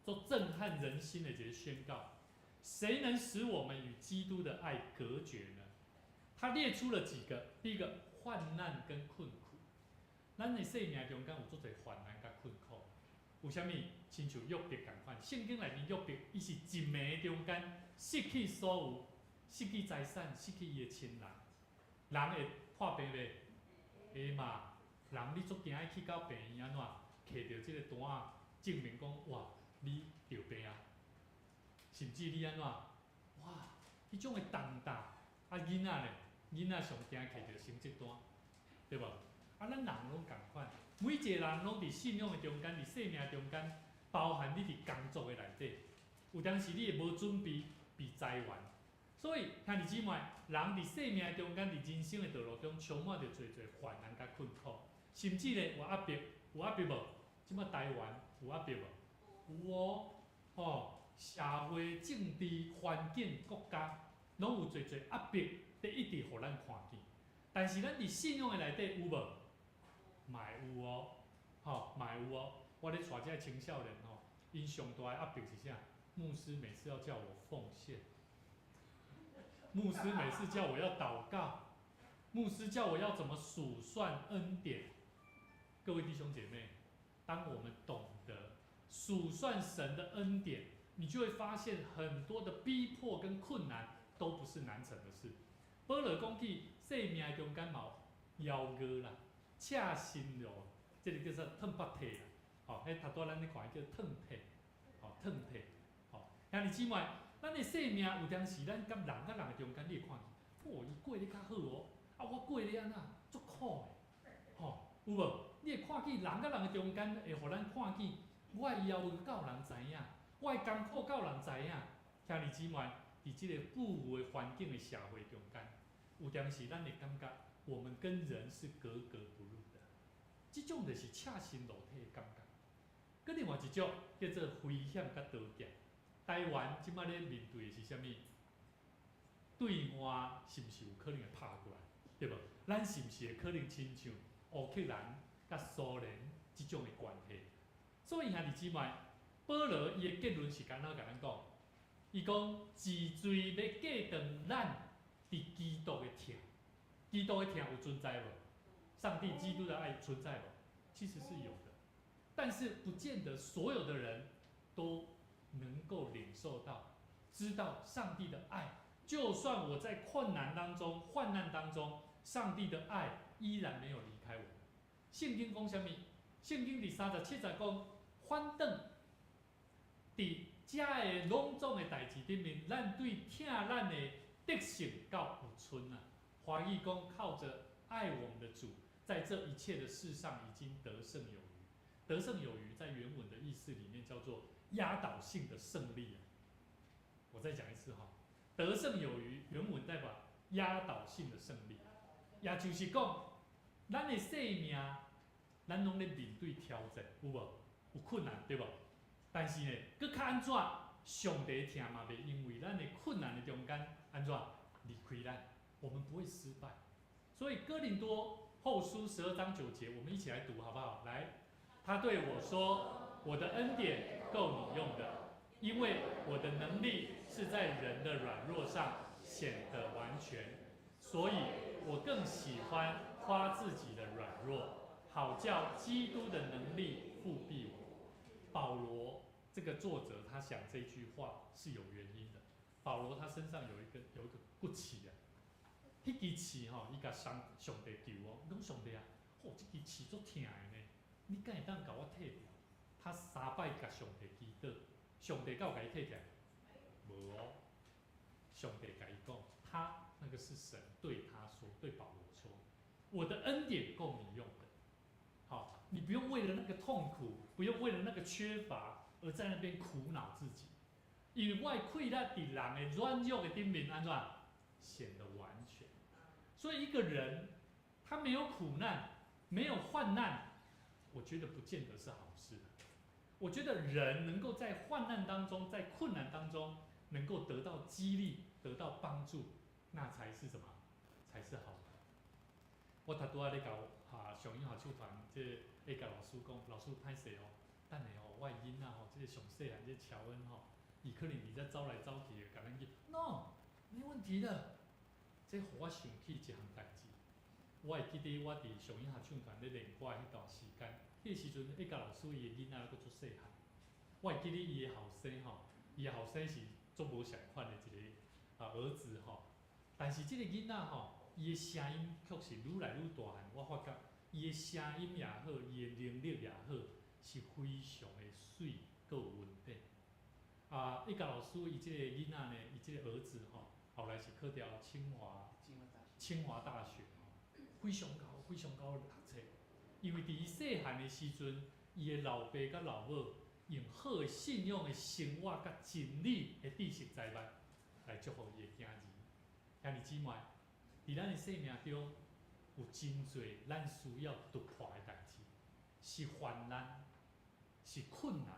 S1: 做震撼人心的一个宣告：谁能使我们与基督的爱隔绝呢？他列出了几个，第一个患难跟困苦。咱的生命中间有足侪患难甲困苦，有啥物？亲像约伯共款，圣经内面约伯，伊是一暝中间失去所有，失去财产，失去伊的亲人。人会破病袂？会嘛？人你足惊去到病院安怎？摕着即个单仔证明讲，哇，你着病啊！甚至你安怎？哇，迄种的重大，啊囡仔咧，囡仔上惊摕着成绩单，对无？啊，咱人拢共款，每一个人拢伫信仰的中间，伫生命中间，包含你伫工作的内底，有当时你会无准备，被裁员。所以兄弟姊妹，人伫生命中间，伫人生的道路中，充满着侪患难甲困苦，甚至咧有压迫，有压迫无？即摆台湾有压迫无？有哦，吼，社会、政治、环境、国家，拢有侪压迫，得一直互咱看见。但是咱伫信仰的内底有无？嘛有哦，吼，嘛有哦。我咧带这青少年吼，因上大的压迫是啥？牧师每次要叫我奉献，牧师每次叫我要祷告，牧师叫我要怎么数算恩典。各位弟兄姐妹，当我们懂得数算神的恩典，你就会发现很多的逼迫跟困难都不是难成的事。保罗讲起生命中间嘛夭折啦。恰心咯，这个叫做褪白体啦，吼，迄头拄咱咧看叫褪体，吼，褪体，吼，兄弟姊妹，咱的生命有当时咱甲人的中间，你会看见，伊过得较好哦，啊，我过得安怎，足苦的，吼，有无？你会看见人甲人的中间，会互咱看见，我的夭折够人知影，我的艰苦够人知影，兄弟姊妹，伫即个富裕的环境的社会中间，有当时咱会感觉。我们跟人是格格不入的，这种就是赤身裸体的感觉。佮另外一种叫做危险甲刀剑。台湾即摆咧面对的是啥物？对岸是毋是有可能会拍过来？对无？咱是毋是会可能亲像乌克兰甲苏联即种的关系？所以兄弟姊妹，保罗伊的结论是干哪甲咱讲？伊伊讲治罪要计当咱伫基督的疼，基督的疼有存在无？上帝基督的爱存在无？其实是有的，但是不见得所有的人都能够领受到，知道上帝的爱。就算我在困难当中、患难当中，上帝的爱依然没有离开我们。圣经讲什么？圣经第37节讲，反正伫遮个拢总的代志顶面，咱对疼咱的德性够有存啊。华裔讲靠着爱我们的主，在这一切的事上已经得胜有余。得胜有余在原文的意思里面叫做压倒性的胜利啊。我再讲一次哈，得胜有余原文代表压倒性的胜利，也就是讲，咱的生命，咱拢咧面对挑战，有无？有困难对无？但是呢，佮较安怎？上帝疼嘛，袂因为咱的困难的中间安怎离开咱，我们不会失败。所以哥林多后书12章9节，我们一起来读好不好？来，他对我说：“我的恩典够你用的，因为我的能力是在人的软弱上显得完全，所以我更喜欢夸自己的软弱，好叫基督的能力复庇我。”保罗这个作者他想这句话是有原因的。保罗他身上有一个骨刺啊，迄支刺吼，伊甲上帝求哦，讲上帝啊，哦，这支刺足疼的呢，你敢会当甲我剃掉？他3摆甲上帝祈祷，上帝敢有甲伊剃掉？无哦，上帝甲伊讲，他那个是神对他说，对保罗说，我的恩典够你用的。好，你不用为了那个痛苦，不用为了那个缺乏而在那边苦恼自己，因为我的溃烂伫人的软弱的顶面安怎显得完全。所以一个人他没有苦难，没有患难，我觉得不见得是好事。我觉得人能够在患难当中，在困难当中，能够得到激励，得到帮助，那才是什么？才是好的。我头拄仔咧甲上英下手团，咧甲老师讲，老师歹势哦，等下哦，我的囡仔吼，上细汉乔恩吼，伊可能伫遮走来走去，甲咱去 ，no， 没问题的。这互我想起一项代志，我会记得我伫上英下唱团咧练歌迄段时间，迄个时阵，甲老师伊的囡仔还佫足细汉，我会记得伊的后生吼，伊的后生是足无相款的一个儿子吼，但是这个囡仔吼。伊的声音确实愈来愈大汉，我发觉伊的声音也好，伊的能力也好，是非常的水，佮有稳定。伊甲老师伊这个囡仔呢，伊这个儿子吼，后来是考掉清华大学吼，非常高的读册。因为伫伊细汉的时阵，伊的老爸甲老母用好的信用的生活甲真理的知识财物来祝福伊的囝儿。兄弟姊妹。伫咱的生命中，有真侪咱需要突破的代志，是患难，是困难，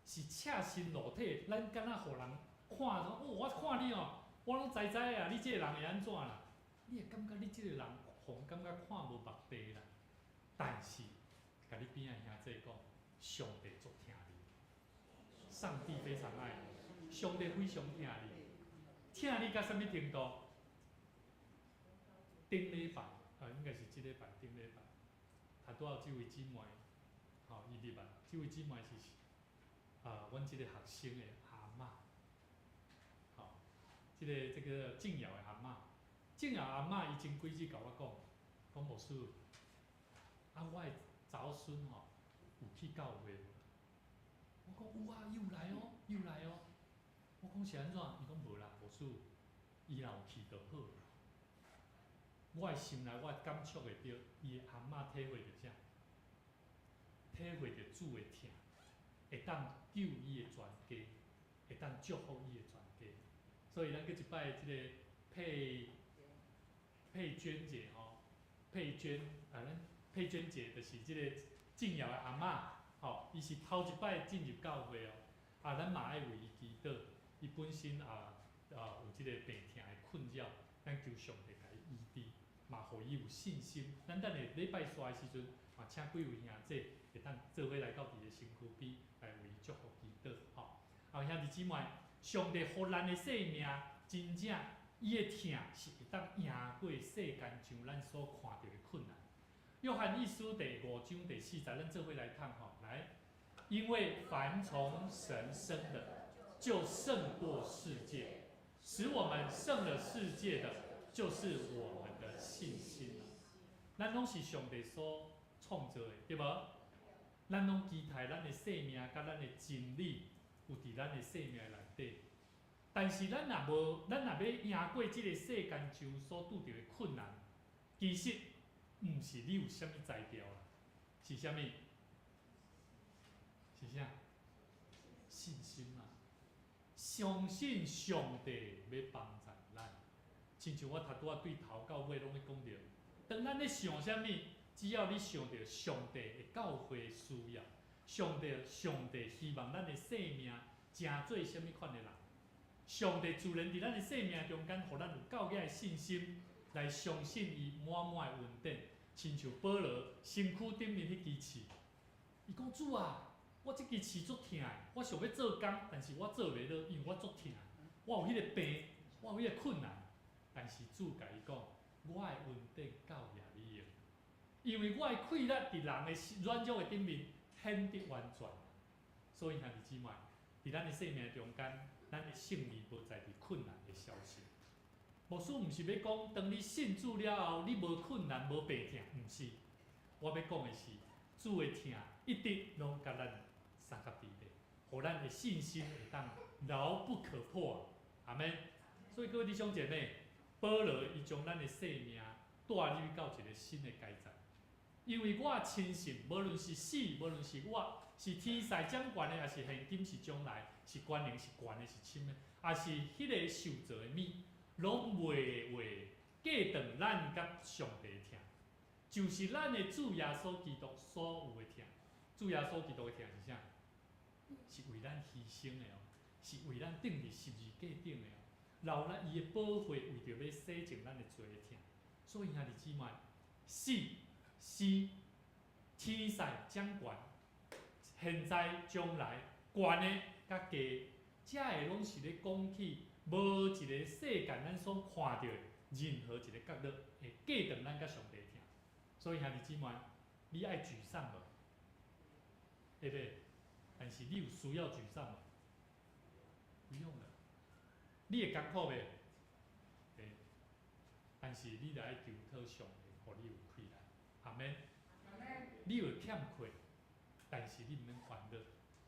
S1: 是赤身裸体，咱敢若互人看哦，我看你哦，我拢知啊，你这个人会安怎啦？你会感觉你这个人，互人感觉看无目地啦。但是，甲你边仔兄弟讲，上帝足疼你，上帝非常爱你，上帝非常疼你，疼你到什么程度？顶礼拜，应该是即礼拜顶礼拜，拄好即位姊妹，伊入来，即位姊妹是阮即个学生的阿嬷，这个静瑶的阿嬷，静瑶阿嬷伊前几日甲我讲牧师，我的查某孙吼有去教会无？我讲有啊，又来哦。我讲是安怎？伊讲无啦，牧师，伊若有去就好了。我的心内，我感触会到，伊的阿嬷体会到啥？体会到主的疼，会当救伊的全家，会当祝福伊的全家。所以咱佫一摆即个佩娟姐吼，佩娟姐就是即个静瑶的阿嬷，伊是头一摆进入教会哦，咱嘛爱为伊祈祷，伊本身有即个病痛的困扰，咱求上帝甲伊医治。嘛，互伊有信心。咱等下礼拜三的时阵，嘛请几位兄弟会当做伙来到伊的身躯边，来为伊祝福祈祷。兄弟姊妹，上帝予咱的生命，真正伊的疼是会当赢过世间上咱所看到的困难。约翰一书第5章第4节，咱做伙来看吼，来，因为凡从神生的，就胜过世界，使我们胜了世界的，就是我们的信心啊。咱拢是上帝所创造的，对无？咱拢期待咱的生命甲咱的真理有伫咱的生命内底。但是咱若要赢过即个世间上所拄着的困难，其实毋是你有啥物才调啦，是啥物？是啥？信心嘛。相信上帝要帮助咱，亲像我拄仔对头到尾拢咧讲着，当咱咧想啥物，只要你想着上帝的教会需要，上帝希望咱的生命成做啥物款的人，上帝自然伫咱的生命中间，互咱有够额的信心，来相信伊满满的恩典。亲像保罗身躯顶面迄支刺，伊讲主啊，我即支刺足疼的，我想要做工，但是我做袂落，因为我足疼，我有迄个病，我有迄个困难。但是主甲伊讲，我的恩典够也你用，因为我的气力伫人的软弱的顶面显得完全。所以兄弟姊妹，伫咱的生命中间，咱的胜利无在伫困难的消息。牧师毋是要讲，当你信主了后，你无困难、无病痛，毋是。我要讲的是，主的疼一直拢甲咱三角伫咧，互咱的信心会当牢不可破。阿门。所以各位弟兄姐妹，保罗伊将咱的生命带入到一个新的阶段。因为我亲信，无论是死，无论是我，是天使掌权的，还是现今是将来，是官能是悬的，是深的，还是迄个受造的物。拢袂计断咱甲上帝的疼，就是咱的主耶稣基督所有的疼。主耶稣基督的疼是啥？是为咱牺牲的哦，是为咱钉伫十字架顶的哦，留咱伊的宝血，为着要洗净咱的罪的疼。所以兄弟姊妹，是天使掌权，现在将来悬的甲低，遮个拢是咧讲起。无一个世间咱所看到的任何一个角落会计断咱甲上帝疼，所以兄弟姊妹，你爱沮丧无？对不对？但是你有需要沮丧无？不用了。你会艰苦袂？对。但是你来求讨上帝，互你有气力。阿免。你有欠缺，但是你毋免烦恼，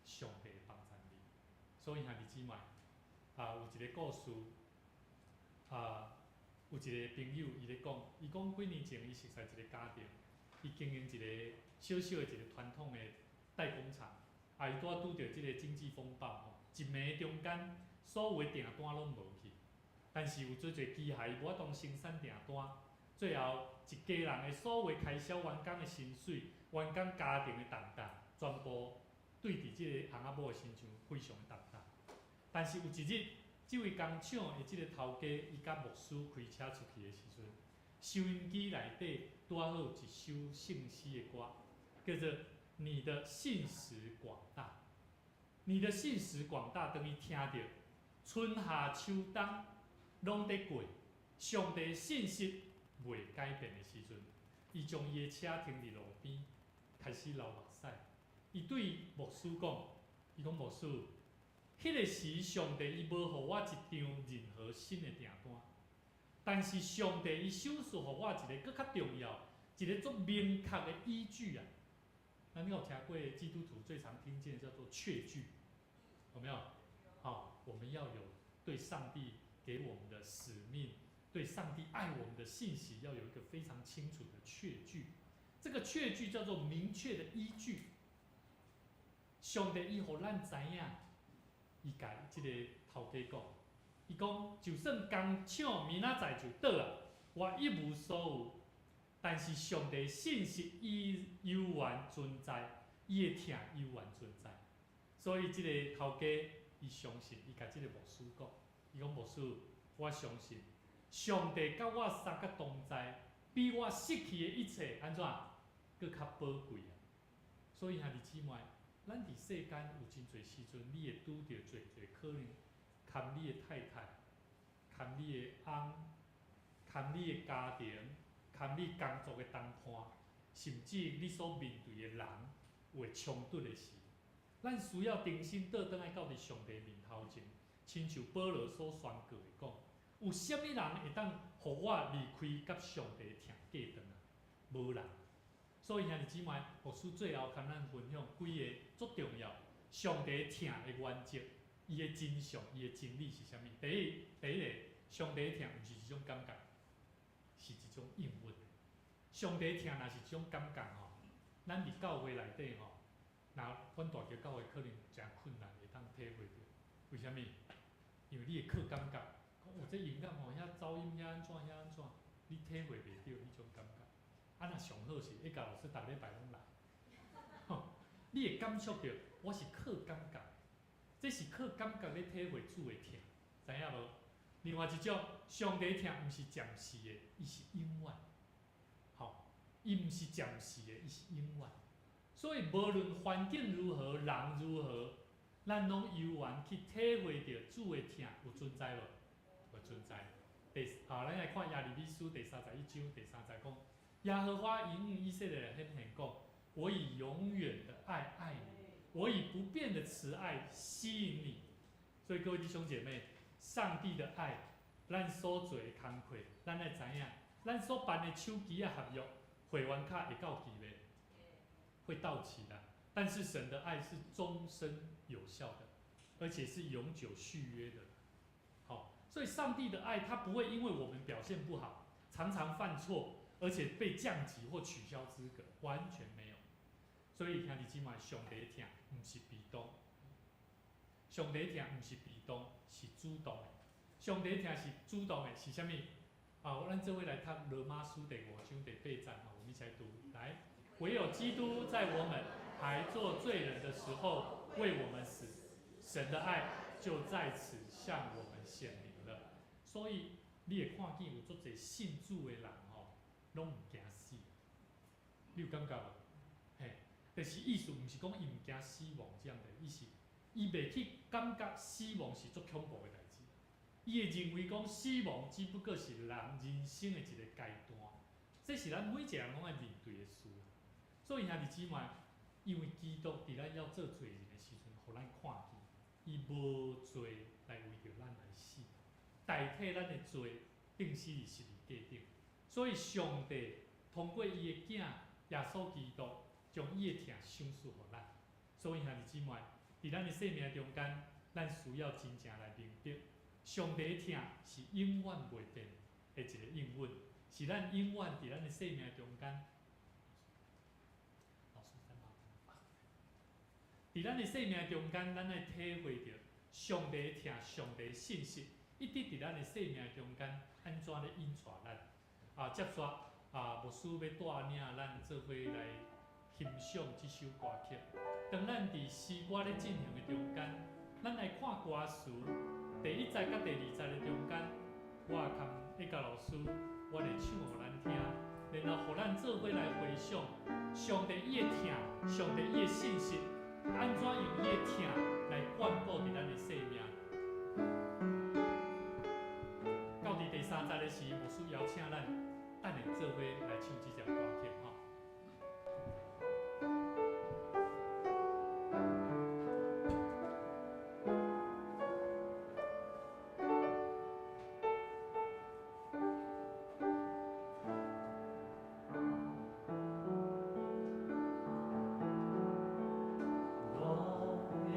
S1: 上帝会帮助你。所以兄弟姊妹。有一个故事，有一个朋友，伊咧讲，伊讲几年前伊熟悉一个家庭，伊经营一个小小的一个传统的代工厂，伊拄拄着即个经济风暴吼，一暝中间，所有的订单拢无去，但是有做侪机械无法当生产订单，最后一家人的所有的开销、员工的薪水、员工家庭的重担，全部对伫即个翁仔某的身上非常重担。但是有一日，这位工厂的这个头家，伊甲牧师开车出去的时阵，收音机内底拄好有一首圣诗的歌，叫做《你的信实广大》。你的信实广大，当伊听到春夏秋冬拢得过，上帝信息袂改变的时阵，伊将伊的车停伫路边，开始流目屎。伊对牧师讲，伊讲牧师。迄个时，上帝伊无互我一张任何新的订单，但是上帝伊手术互我一个更较重要、一个足明确的依据啊。那你有听过基督徒最常听见的叫做确据，有没有？好，我们要有对上帝给我们的使命，对上帝爱我们的信息，要有一个非常清楚的确据。这个确据叫做明确的依据。上帝伊互咱知影。伊甲即个头家讲，伊讲就算工厂明仔载就倒啊，我一无所有，但是上帝信息伊悠然存在，伊的疼悠然存在。所以即个头家伊相信，伊甲即个牧师讲，伊讲牧师，我相信上帝甲我三个同在，比我失去的一切安怎，搁较宝贵啊。所以兄弟姊妹。咱伫世间有真侪时阵，你会拄着侪可能看你的太太，看你的翁，看你的家庭，看你工作的谈判，甚至你所面对的人有冲突的时，咱需要重新倒转来到伫上帝面头前，亲像保罗所宣告的讲，有啥物人会当互我离开甲上帝的疼隔断啊？无人。所以兄弟姊妹，牧师最后跟咱分享几个足重要，上帝疼的原则，伊的真相，伊的真理是啥物？第一个，上帝疼毋是一种感觉，是一种应允。上帝疼若是一种感觉吼，咱伫教会内底吼，那阮大桥教会可能真困难会当体会着。为虾物？因为你会靠感觉，讲这音乐吼，遐噪音遐安怎，你体会袂到迄种感觉。啊，若上好是一甲老师逐礼拜拢来，吼，你会感受到我是靠感觉，这是靠感觉咧体会主的疼，知影无？另外一种上帝疼，毋是暂时的，伊是永远，吼，伊毋是暂时的，伊是永远。所以无论环境如何，人如何，咱拢悠然去体会到主的疼有存在无？有存在。咱来看耶利米书第31章第3节讲。耶和华引以色列人很讲：我以永远的爱爱你，我以不变的慈爱吸引你。所以各位弟兄姐妹，上帝的爱，咱所做的工课，咱来知影，咱所办的手机啊合约，会员卡会到期未？会到期的。但是神的爱是终身有效的，而且是永久续约的。好，所以上帝的爱，他不会因为我们表现不好，常常犯错。而且被降级或取消资格，完全没有。所以兄弟姊妹，上帝的疼毋是被动，上帝的疼毋是被动，是主动的。上帝的疼是主动的，是啥物？咱这位来读罗马书第5章第8节，我们一起来读。来，唯有基督在我们还做罪人的时候为我们死，神的爱就在此向我们显明了。所以你会看见有足侪信主的人。拢毋惊死，你有感觉无？嘿，但是意思毋是讲伊毋惊死亡这样的，伊袂去感觉死亡是足恐怖的代志。伊会认为讲死亡只不过是人生的一个阶段，这是咱每一个人拢爱面对的事。所以兄弟姊妹，因为基督伫咱要做罪人的时阵，互咱看见，伊无罪来为着咱来死，代替咱的罪，并死伫十字架顶。所以上帝通过伊的囝耶稣基督，将伊的疼赏赐互咱。所以兄弟姊妹，伫咱的生命中间，咱需要真正来明白，上帝的疼是永远袂变的一个应允，是咱永远伫咱的生命中间。伫咱的生命中间，咱来体会到上帝的疼、上帝的信息，一直伫咱的生命中间安怎咧引带咱。接续牧师要带领咱做伙来欣赏这首歌曲。当咱伫诗歌咧进行的中间，咱来看歌词第1节甲第2节的中间，我甲一甲老师，我来唱互咱听，然后互咱做伙来回想上帝伊的疼，上帝伊的信息，安怎用伊的疼来灌溉伫咱的生命。到伫第3节的时，牧师邀请咱。等下做伙来唱这条歌曲吼。我也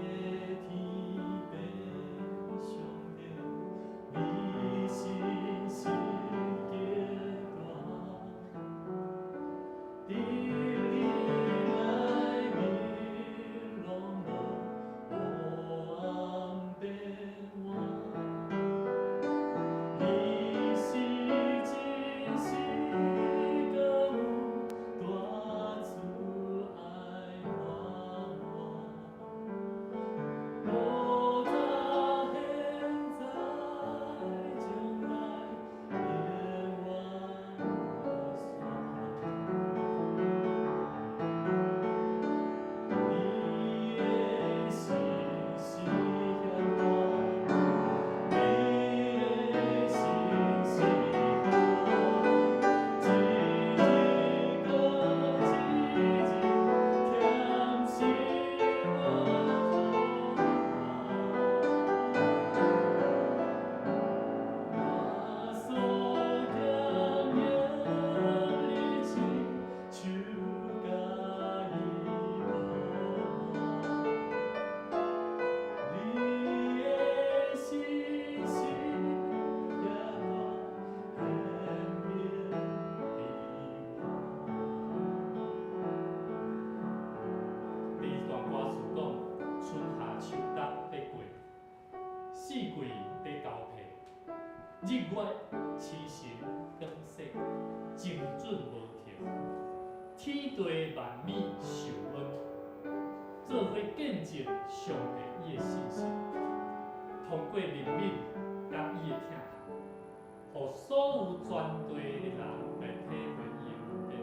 S1: 四季在交替，日月星辰光色，精准无停，天地万美受恩，做伙见证上帝伊的信心，通过灵敏甲伊的疼痛，互所有全地的人来体会伊的恩典。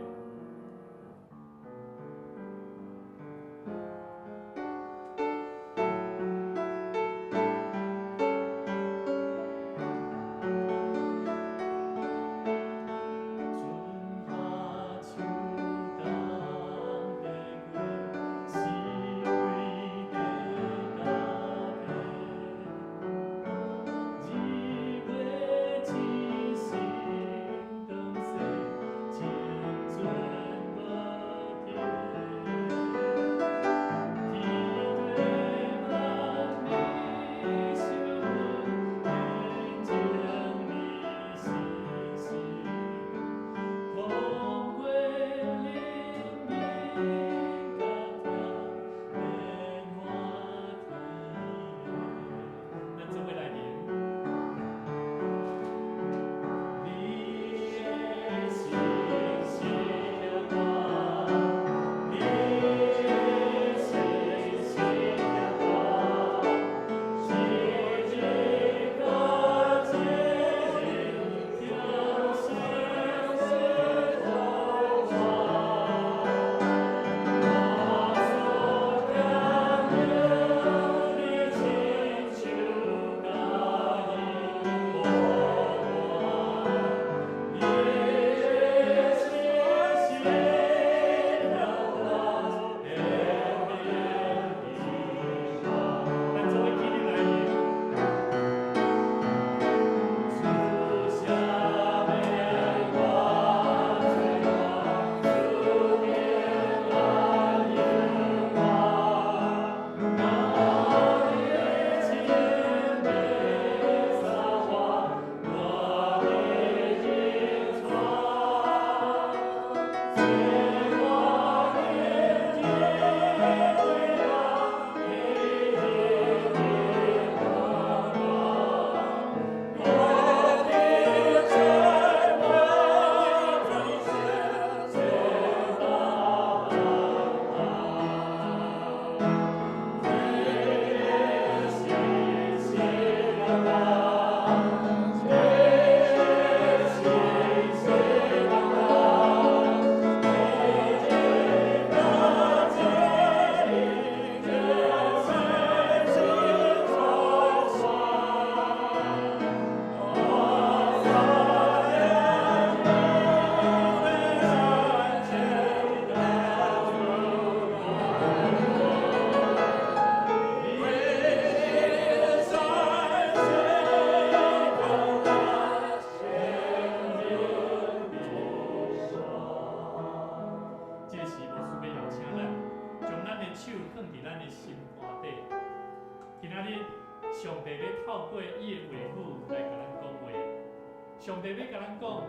S1: 上帝要甲咱讲，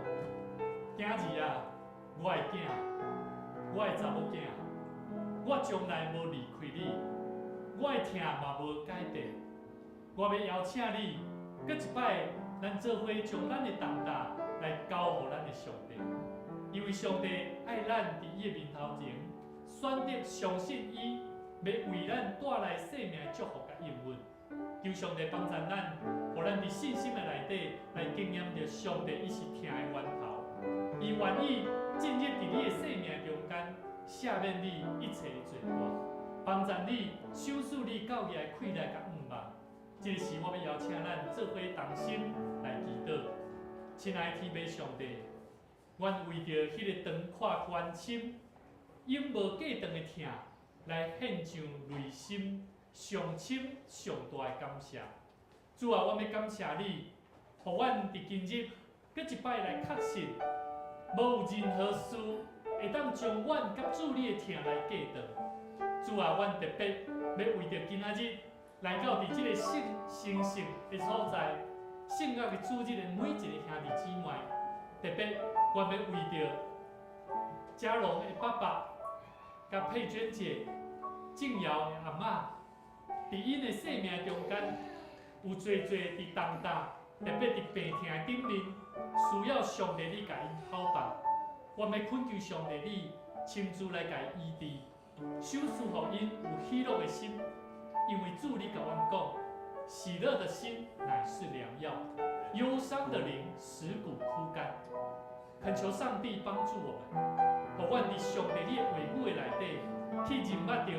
S1: 今日啊，我的囝，我的查某囝，我从来无离开你，我的疼嘛无改变。我要邀请你，搁一摆，咱做伙将咱的重担来交予咱的上帝，因为上帝爱咱伫伊的面头前，选择相信伊，要为咱带来生命的祝福甲应允。求上帝帮助咱，互咱伫信心的内底来经验着上帝伊是疼的源头，伊愿意进入伫你的生命中间，赦免你一切的罪过，帮助你守住你教义的气力甲愿望。这个时，我要邀请咱做伙同心来祈祷。亲爱的天父上帝，愿为着迄个长阔关心、永无间断的疼，来献上内心上深上大的感谢。主啊，我要感谢你，互阮伫今日搁一摆来确信，无有任何事会当将阮甲主你的疼来隔断。主啊，阮特别要为着今仔日来到伫即个圣圣的所在，圣乐的主日的每一个兄弟姊妹，特别我要为着嘉荣的爸爸、甲佩娟姐、静瑶的阿嬷，伫因的生命中间，有侪伫重大，特别伫病痛的顶面，需要上帝你甲因help吧。我们恳求上帝你亲自来甲伊医治，手赐互因有喜乐的心，因为主你甲阮讲，喜乐的心乃是良药，忧伤的灵使骨枯干。恳求上帝帮助我们，互阮伫上帝你的话语的内底，去认捌到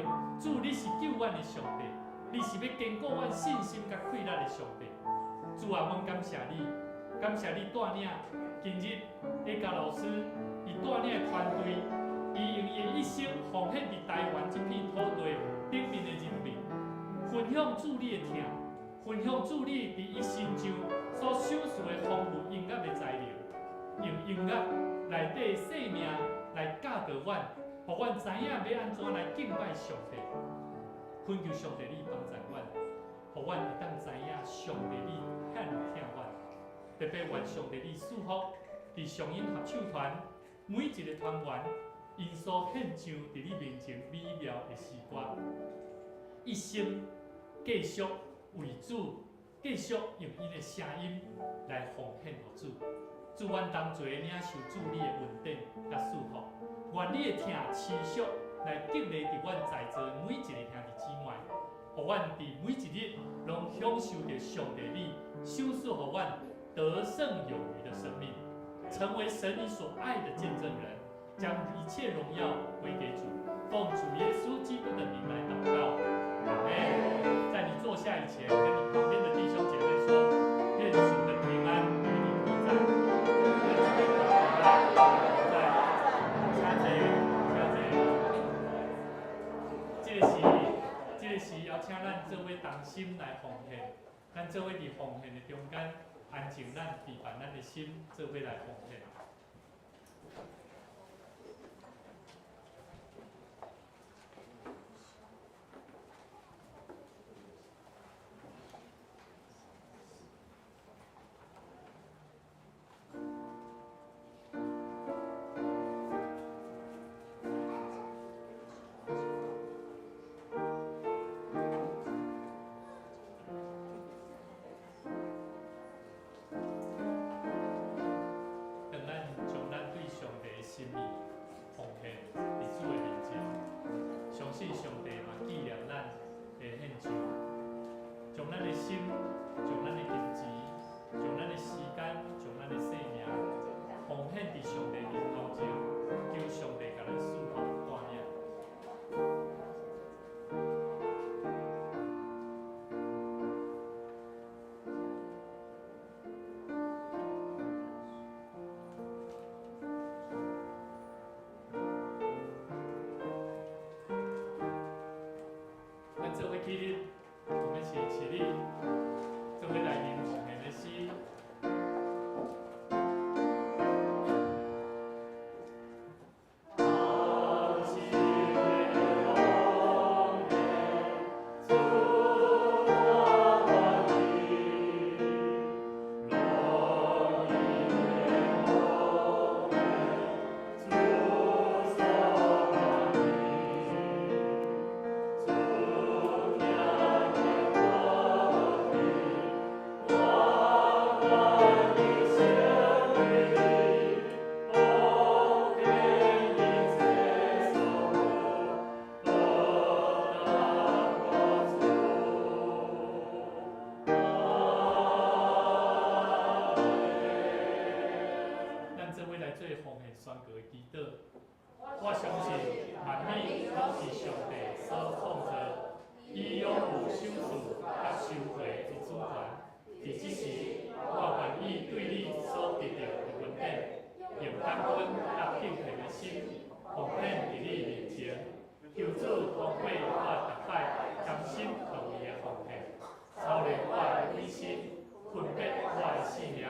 S1: 主你是救阮的上帝，你是要坚固阮信心甲气力的上帝。主啊，阮感谢你，感谢你带领今日A嘉老师，伊带领的团队，伊用伊的一生奉献伫台湾这片土地顶面的人民，分享主你的疼，分享主你伫伊身上所享受的丰富音乐的材料，用音乐内底生命来教导阮，互阮知影要安怎来敬拜上帝。恳求上帝你帮助阮，互阮会当知影上帝你很疼阮，特别愿上帝你祝福伫上音合唱团每一个团员，因所献上伫你面前美妙的诗歌，一生继续为主，继续用伊的声音来奉献予主。祝阮同齐领受主你的恩典甲祝福，愿你的疼持续来激励伫阮在座每一个兄弟姊妹，互阮伫每一日拢享受着上帝你赏赐互阮得胜有余的生命，成为神你所爱的见证人，将一切荣耀归给主。奉主耶稣基督的名来祷告，阿门。在你坐下以前，跟你旁边的弟兄姐妹说：愿主的平安与你同在。愿主的平安与你同在。这个是邀请咱做伙同心来奉献，咱做伙伫奉献的中间，安静咱陪伴咱的心，做伙来奉献。心意奉献伫主的面前，相信上帝嘛纪念咱的献上，将咱的心、将咱的金钱、将咱的时间、将咱的生命奉献伫上帝面头前，求上帝甲咱赐福带领。这位起立，我们一起起立，这位来念奉献的诗。我相信万物拢是上帝所创造，伊拥有赏赐甲收回之主权。伫即时，我愿意对你所得到的恩典，用感恩甲敬佩的心奉献伫你面前，求主通过我逐摆甘心乐意的奉献，操练我的内心，分别我的性命。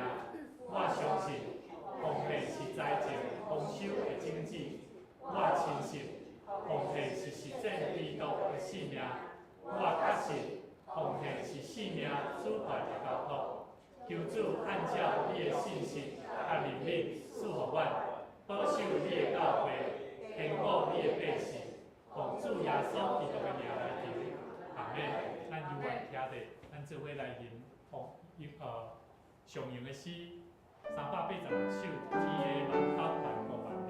S1: 我相信奉献是财政丰收的经济。我亲信奉献是实践基督的性命，我确信奉献是性命主权的交托。求主按照你的信息甲灵命赐予阮，保守你的教会，坚固你的百姓，奉主耶稣基督的名来求，阿门。咱永远听着，咱做伙来吟。上用的诗386首，天的万口万国万民。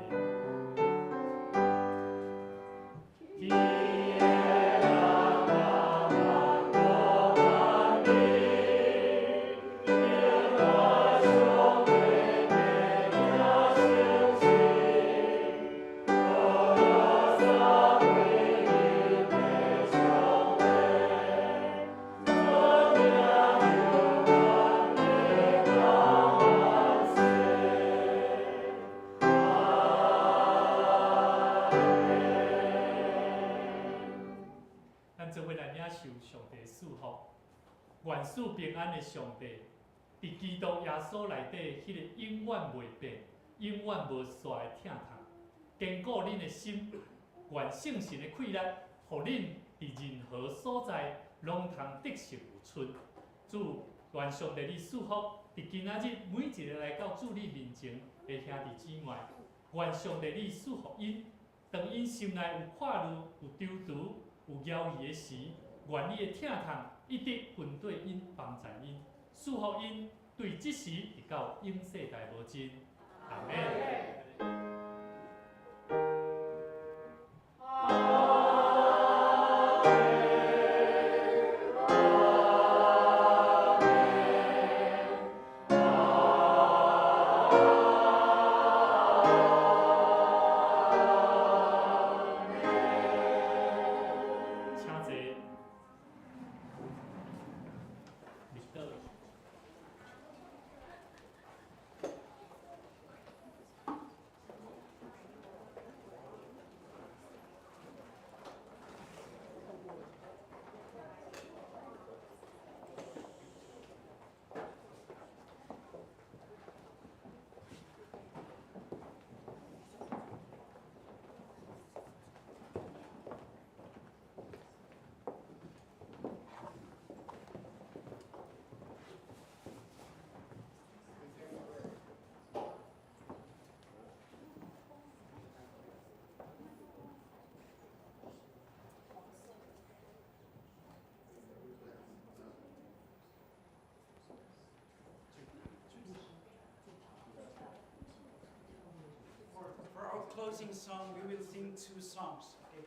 S1: 天的万国万民，耶和上帝的家兴起，我的撒归你的上帝，怎样有万民高万岁。咱做伙来领受上帝祝福，愿赐平安的上帝，伫基督耶稣内底，迄个永远袂变、永远无衰的疼痛，坚固恁的心。愿圣神的气力，互恁伫任何所在，拢通得胜有出。主，愿上帝你祝福，伫今仔日每一个来到主你面前的兄弟姊妹，愿上帝你赐福因，当因心内有快乐、有丢除、有妖异的时，愿你的疼痛一直分对因、帮助因，祝福因，对即时直到永世代无尽。阿门。请坐。立倒。
S4: For our closing song, we will sing 2 songs. Okay?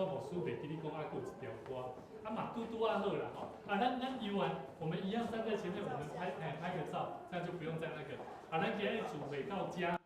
S1: 我无输袂记你讲还有一条歌，嘛拄啊好啦吼。咱游完，我们一样站在前面，我们拍个照，这样就不用在那个。咱今日聚会到家。